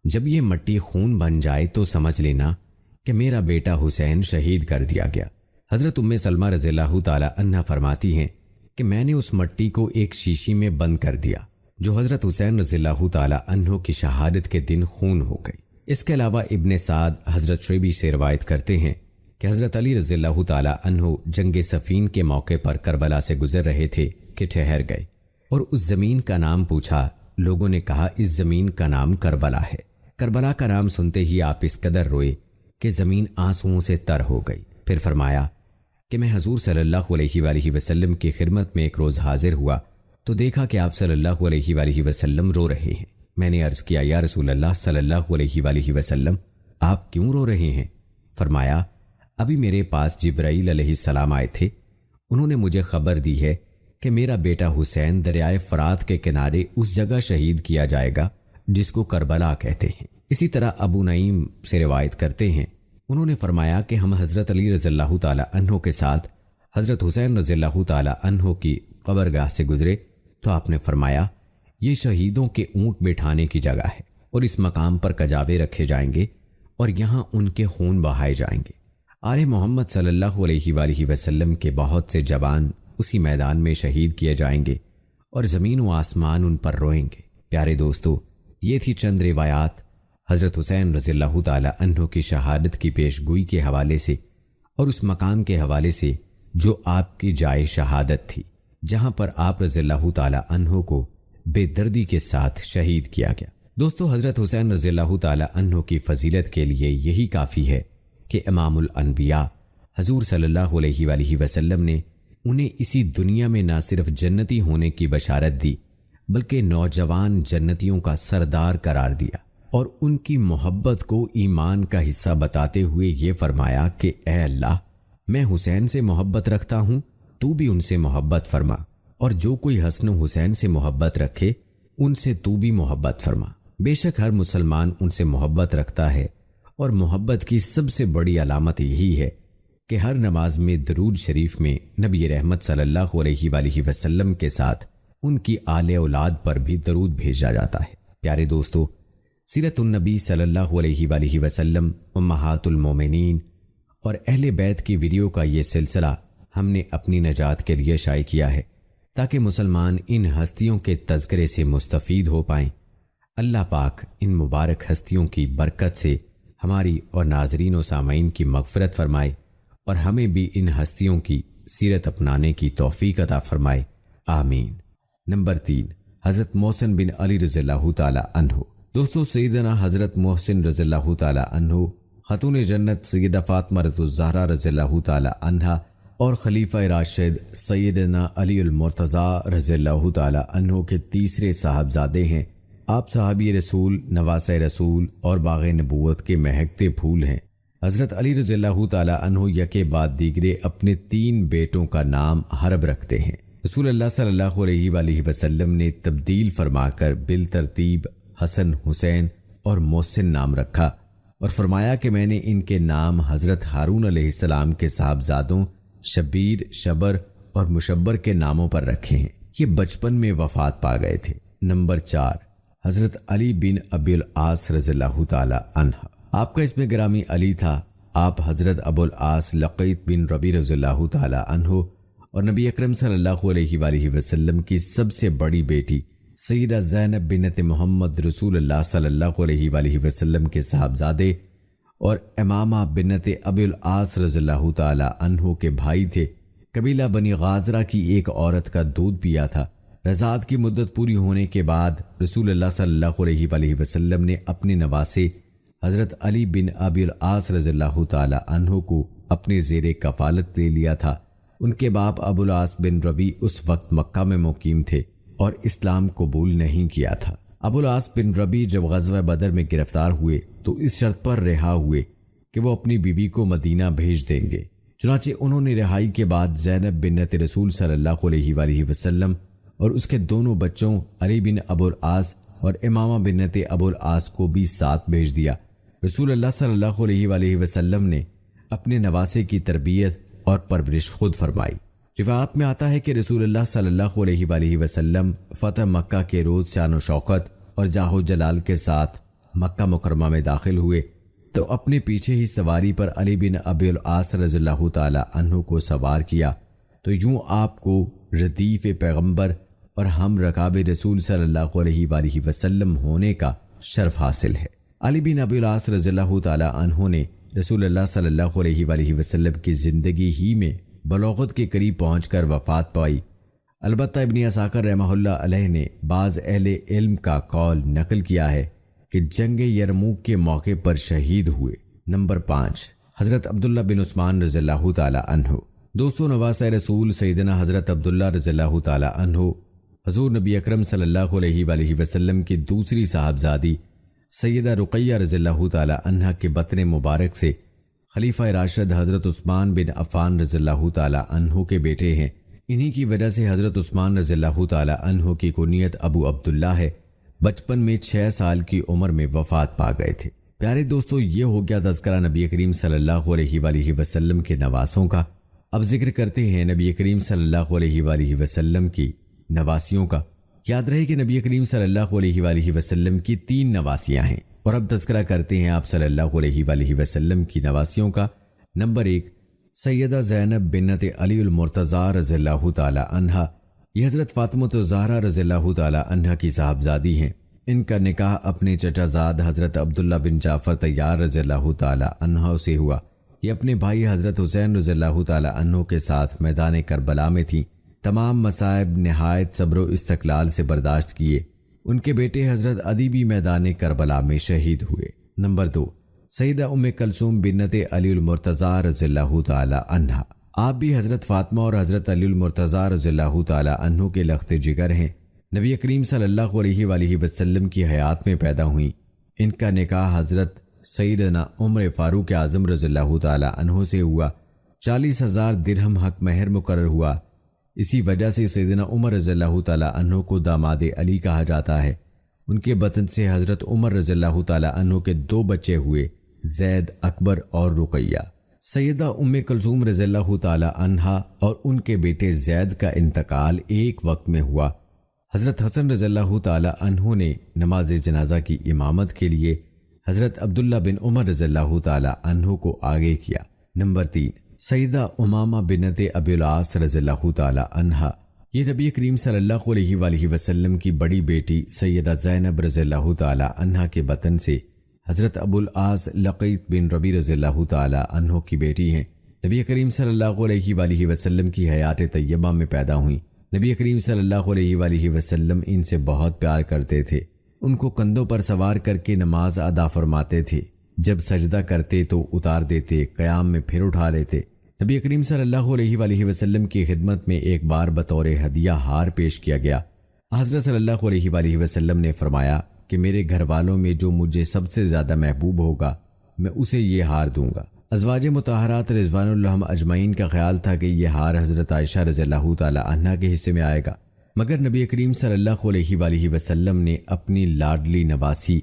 جب یہ مٹی خون بن جائے تو سمجھ لینا کہ میرا بیٹا حسین شہید کر دیا گیا۔ حضرت ام سلمہ رضی اللہ تعالی عنہا فرماتی ہیں کہ میں نے اس مٹی کو ایک شیشی میں بند کر دیا جو حضرت حسین رضی اللہ تعالی عنہ کی شہادت کے دن خون ہو گئی۔ اس کے علاوہ ابن سعد حضرت شعیبی سے روایت کرتے ہیں کہ حضرت علی رضی اللہ تعالی عنہ جنگ صفین کے موقع پر کربلا سے گزر رہے تھے کہ ٹھہر گئے اور اس زمین کا نام پوچھا۔ لوگوں نے کہا، اس زمین کا نام کربلا ہے۔ کربلا کا نام سنتے ہی آپ اس قدر روئے کہ زمین آنسوؤں سے تر ہو گئی۔ پھر فرمایا کہ میں حضور صلی اللہ علیہ وآلہ وسلم کی خدمت میں ایک روز حاضر ہوا تو دیکھا کہ آپ صلی اللہ علیہ وآلہ وسلم رو رہے ہیں۔ میں نے عرض کیا، یا رسول اللہ صلی اللہ علیہ وآلہ وسلم، آپ کیوں رو رہے ہیں؟ فرمایا، ابھی میرے پاس جبرائیل علیہ السلام آئے تھے، انہوں نے مجھے خبر دی ہے کہ میرا بیٹا حسین دریائے فرات کے کنارے اس جگہ شہید کیا جائے گا جس کو کربلا کہتے ہیں۔ اسی طرح ابو نعیم سے روایت کرتے ہیں، انہوں نے فرمایا کہ ہم حضرت علی رضی اللہ تعالی عنہ کے ساتھ حضرت حسین رضی اللہ تعالی عنہ کی قبرگاہ سے گزرے تو آپ نے فرمایا، یہ شہیدوں کے اونٹ بٹھانے کی جگہ ہے اور اس مقام پر کجاوے رکھے جائیں گے اور یہاں ان کے خون بہائے جائیں گے۔ آل محمد صلی اللہ علیہ وآلہ وسلم کے بہت سے جوان اسی میدان میں شہید کیے جائیں گے اور زمین و آسمان ان پر روئیں گے۔ پیارے دوستو، یہ تھی چند روایات حضرت حسین رضی اللہ تعالی عنہ کی شہادت کی پیش گوئی کے حوالے سے اور اس مقام کے حوالے سے جو آپ کی جائے شہادت تھی، جہاں پر آپ رضی اللہ تعالی عنہ کو بے دردی کے ساتھ شہید کیا گیا۔ دوستو، حضرت حسین رضی اللہ تعالی عنہ کی فضیلت کے لیے یہی کافی ہے کہ امام الانبیاء حضور صلی اللہ علیہ وآلہ وسلم نے انہیں اسی دنیا میں نہ صرف جنتی ہونے کی بشارت دی بلکہ نوجوان جنتیوں کا سردار قرار دیا اور ان کی محبت کو ایمان کا حصہ بتاتے ہوئے یہ فرمایا کہ اے اللہ، میں حسین سے محبت رکھتا ہوں، تو بھی ان سے محبت فرما، اور جو کوئی حسن و حسین سے محبت رکھے ان سے تو بھی محبت فرما۔ بے شک ہر مسلمان ان سے محبت رکھتا ہے، اور محبت کی سب سے بڑی علامت یہی ہے کہ ہر نماز میں درود شریف میں نبی رحمت صلی اللہ علیہ وآلہ وسلم کے ساتھ ان کی آل اولاد پر بھی درود بھیجا جاتا ہے۔ پیارے دوستو، سیرت النبی صلی اللہ علیہ وآلہ وسلم، امہات المومنین اور اہل بیت کی ویڈیو کا یہ سلسلہ ہم نے اپنی نجات کے لیے شائع کیا ہے تاکہ مسلمان ان ہستیوں کے تذکرے سے مستفید ہو پائیں۔ اللہ پاک ان مبارک ہستیوں کی برکت سے ہماری اور ناظرین و سامعین کی مغفرت فرمائے اور ہمیں بھی ان ہستیوں کی سیرت اپنانے کی توفیق عطا فرمائے، آمین۔ نمبر 3، حضرت محسن بن علی رضی اللہ تعالی عنہ۔ دوستو، سیدنا حضرت محسن رضی اللہ تعالی عنہ خاتون جنت سیدہ فاطمہ الزہرا رضی اللہ تعالی عنہا اور خلیفہ راشد سیدنا علی المرتضیٰ رضی اللہ تعالی عنہ کے تیسرے صاحبزادے ہیں۔ آپ صحابی رسول، نواسہ رسول اور باغ نبوت کے مہکتے پھول ہیں۔ حضرت علی رضی اللہ تعالی عنہ یکے بعد دیگرے اپنے 3 بیٹوں کا نام حرب رکھتے ہیں۔ رسول اللہ صلی اللہ علیہ وآلہ وسلم نے تبدیل فرما کر بالترتیب حسن، حسین اور محسن نام رکھا اور فرمایا کہ میں نے ان کے نام حضرت ہارون علیہ السلام کے صاحبزادوں شبیر، شبر اور مشبر کے ناموں پر رکھے ہیں۔ یہ بچپن میں وفات پا گئے تھے۔ نمبر 4، حضرت علی بن ابی العاص رضی اللہ تعالی عنہ۔ آپ کا اسم گرامی علی تھا۔ آپ حضرت ابو العاص لقیط بن ربی رضی اللہ تعالی عنہ اور نبی اکرم صلی اللہ علیہ وآلہ وسلم کی سب سے بڑی بیٹی سیدہ زینب بنت محمد رسول اللہ صلی اللہ علیہ وآلہ وسلم کے صاحبزادے اور امامہ بنت ابی العاص رضی اللہ تعالی عنہ کے بھائی تھے۔ قبیلہ بنی غازرہ کی ایک عورت کا دودھ پیا تھا۔ رضاعت کی مدت پوری ہونے کے بعد رسول اللہ صلی اللہ علیہ وآلہ وسلم نے اپنے نواسے حضرت علی بن ابی العاص رضی اللہ تعالی عنہ کو اپنے زیر کفالت لے لیا تھا۔ ان کے باپ ابو العاص بن ربی اس وقت مکہ میں مقیم تھے اور اسلام قبول نہیں کیا تھا۔ ابو العاص بن ربی جب غزوہ بدر میں گرفتار ہوئے تو اس شرط پر رہا ہوئے کہ وہ اپنی بیوی کو مدینہ بھیج دیں گے۔ چنانچہ انہوں نے رہائی کے بعد زینب بنت رسول صلی اللہ علیہ وآلہ وسلم اور اس کے دونوں بچوں علی بن ابو العاص اور امامہ بنت ابو العاص کو بھی ساتھ بھیج دیا۔ رسول اللہ صلی اللہ علیہ وآلہ وسلم نے اپنے نواسے کی تربیت اور پرورش خود فرمائی۔ روایات میں آتا ہے کہ رسول اللہ صلی اللہ علیہ وآلہ وسلم فتح مکہ کے روز شان و شوکت اور جاہ و جلال کے ساتھ مکہ مکرمہ میں داخل ہوئے تو اپنے پیچھے ہی سواری پر علی بن ابی العاص رضی اللہ تعالی عنہ کو سوار کیا تو یوں آپ کو ردیف پیغمبر اور ہم رکاب رسول صلی اللہ علیہ وآلہ وسلم ہونے کا شرف حاصل ہے۔ علی بن ابی العاص رضی اللہ تعالی عنہ نے رسول اللہ صلی اللہ علیہ وآلہ وسلم کی زندگی ہی میں بلوغت کے قریب پہنچ کر وفات پائی۔ البتہ ابن عساکر رحمہ اللہ علیہ نے بعض اہل علم کا قول نقل کیا ہے کہ جنگ یرموک کے موقع پر شہید ہوئے۔ نمبر 5، حضرت عبداللہ بن عثمان رضی اللہ تعالی عنہ۔ دوستو، نواسہ رسول سیدنا حضرت عبداللہ رضی اللہ تعالی عنہ حضور نبی اکرم صلی اللہ علیہ وآلہ وسلم کی دوسری صاحبزادی سیدہ رقیہ رضی اللہ تعالی عنہ کے بطن مبارک سے خلیفہ راشد حضرت عثمان بن عفان رضی اللہ تعالی عنہ کے بیٹے ہیں۔ انہی کی وجہ سے حضرت عثمان رضی اللہ تعالی عنہ کی کنیت ابو عبداللہ ہے۔ بچپن میں 6 سال کی عمر میں وفات پا گئے تھے۔ پیارے دوستو، یہ ہو گیا تذکرہ نبی کریم صلی اللہ علیہ وآلہ وسلم کے نواسوں کا۔ اب ذکر کرتے ہیں نبی کریم صلی اللہ علیہ وآلہ وسلم کی نواسیوں کا۔ یاد رہے کہ نبی کریم صلی اللہ علیہ وآلہ وسلم کی 3 نواسیاں ہیں، اور اب تذکرہ کرتے ہیں آپ صلی اللہ علیہ وآلہ وسلم کی نواسیوں کا۔ نمبر 1، سیدہ زینب بنت علی المرتضیٰ رضی اللہ تعالی عنہ۔ یہ حضرت فاطمہ الزہرا رضی اللہ تعالی عنہ کی صاحبزادی ہیں۔ ان کا نکاح اپنے چچا زاد حضرت عبداللہ بن جعفر طیار رضی اللہ تعالی عنہ سے ہوا۔ یہ اپنے بھائی حضرت حسین رضی اللہ تعالی عنہ کے ساتھ میدان کربلا میں تھیں۔ تمام مصائب نہایت صبر و استقلال سے برداشت کیے۔ ان کے بیٹے حضرت عدی بھی میدان کربلا میں شہید ہوئے۔ نمبر 2، سیدہ ام کلثوم بنت علی المرتضیٰ رضی اللہ تعالی عنہ۔ آپ بھی حضرت فاطمہ اور حضرت علی المرتضیٰ رضی اللہ تعالی عنہ کے لخت جگر ہیں۔ نبی کریم صلی اللہ علیہ وآلہ وسلم کی حیات میں پیدا ہوئیں۔ ان کا نکاح حضرت سیدنا عمر فاروق اعظم رضی اللہ تعالی عنہ سے ہوا۔ 40,000 درہم حق مہر مقرر ہوا۔ اسی وجہ سے سیدنا عمر رضی اللہ تعالی عنہ کو داماد علی کہا جاتا ہے۔ ان کے بطن سے حضرت عمر رضی اللہ تعالی عنہ کے 2 بچے ہوئے، زید، اکبر اور رقیہ۔ سیدہ ام کلثوم رضی اللہ تعالی عنہا اور ان کے بیٹے زید کا انتقال ایک وقت میں ہوا۔ حضرت حسن رضی اللہ تعالی عنہ نے نماز جنازہ کی امامت کے لیے حضرت عبداللہ بن عمر رضی اللہ تعالی عنہ کو آگے کیا۔ نمبر 3، سیدہ امامہ بنت ابی العاص رضی اللہ تعالی عنہا۔ یہ نبی کریم صلی اللہ علیہ وآلہ وسلم کی بڑی بیٹی سیدہ زینب رضی اللہ تعالی عنہا کے بطن سے حضرت ابو العاص لقیط بن ربی رضی اللہ تعالی عنہ کی بیٹی ہیں۔ نبی کریم صلی اللہ علیہ وآلہ وسلم کی حیات طیبہ میں پیدا ہوئیں۔ نبی کریم صلی اللہ علیہ وآلہ وسلم ان سے بہت پیار کرتے تھے، ان کو کندھوں پر سوار کر کے نماز ادا فرماتے تھے، جب سجدہ کرتے تو اتار دیتے، قیام میں پھر اٹھا لیتے۔ نبی کریم صلی اللہ علیہ وآلہ وسلم کی خدمت میں ایک بار بطور ہدیہ ہار پیش کیا گیا۔ حضرت صلی اللہ علیہ وآلہ وسلم نے فرمایا کہ میرے گھر والوں میں جو مجھے سب سے زیادہ محبوب ہوگا میں اسے یہ ہار دوں گا۔ ازواج مطہرات رضوان اللہ اجمعین کا خیال تھا کہ یہ ہار حضرت عائشہ رضی اللہ تعالی عنہا کے حصے میں آئے گا، مگر نبی کریم صلی اللہ علیہ وآلہ وسلم نے اپنی لاڈلی نواسی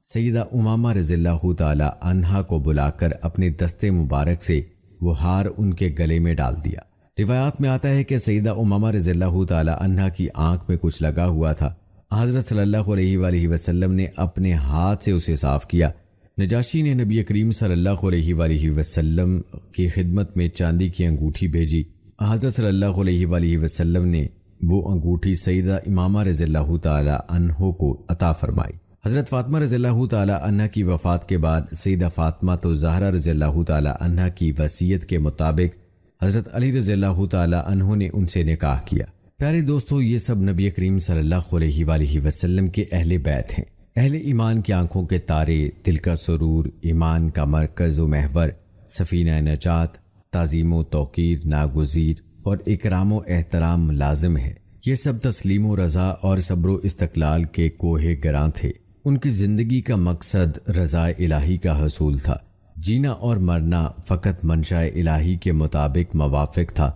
سیدہ امامہ رضی اللہ تعالی عنہا کو بلا کر اپنے دستے مبارک سے وہ ہار ان کے گلے میں ڈال دیا۔ روایات میں آتا ہے کہ سیدہ امامہ رضی اللہ تعالی عنہا کی آنکھ میں کچھ لگا ہوا تھا۔ حضرت صلی اللہ علیہ وآلہ وسلم نے اپنے ہاتھ سے اسے صاف کیا۔ نجاشی نے نبی کریم صلی اللہ علیہ وآلہ وسلم کی خدمت میں چاندی کی انگوٹھی بھیجی۔ حضرت صلی اللہ علیہ وآلہ وسلم نے وہ انگوٹھی سیدہ امامہ رضی اللہ تعالی عنہ کو عطا فرمائی۔ حضرت فاطمہ رضی اللہ تعالی عنہ کی وفات کے بعد سیدہ فاطمہ تو زہرا رضی اللہ تعالی عنہ کی وصیت کے مطابق حضرت علی رضی اللہ تعالی عنہ نے ان سے نکاح کیا۔ پیارے دوستو، یہ سب نبی کریم صلی اللہ علیہ وآلہ وسلم کے اہل بیت ہیں، اہل ایمان کی آنکھوں کے تارے، دل کا سرور، ایمان کا مرکز و محور، سفینہ نجات، تعظیم و توقیر ناگزیر اور اکرام و احترام لازم ہے۔ یہ سب تسلیم و رضا اور صبر و استقلال کے کوہ گراں تھے۔ ان کی زندگی کا مقصد رضا الہی کا حصول تھا۔ جینا اور مرنا فقط منشاء الہی کے مطابق موافق تھا۔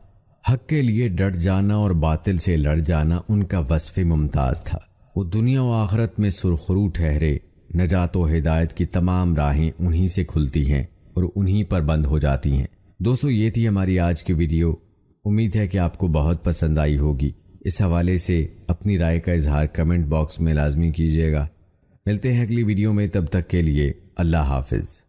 حق کے لیے ڈٹ جانا اور باطل سے لڑ جانا ان کا وصف ممتاز تھا۔ وہ دنیا و آخرت میں سرخرو ٹھہرے، نجات و ہدایت کی تمام راہیں انہی سے کھلتی ہیں اور انہی پر بند ہو جاتی ہیں۔ دوستو، یہ تھی ہماری آج کی ویڈیو۔ امید ہے کہ آپ کو بہت پسند آئی ہوگی۔ اس حوالے سے اپنی رائے کا اظہار کمنٹ باکس میں لازمی کیجیے گا۔ ملتے ہیں اگلی ویڈیو میں، تب تک کے لیے اللہ حافظ۔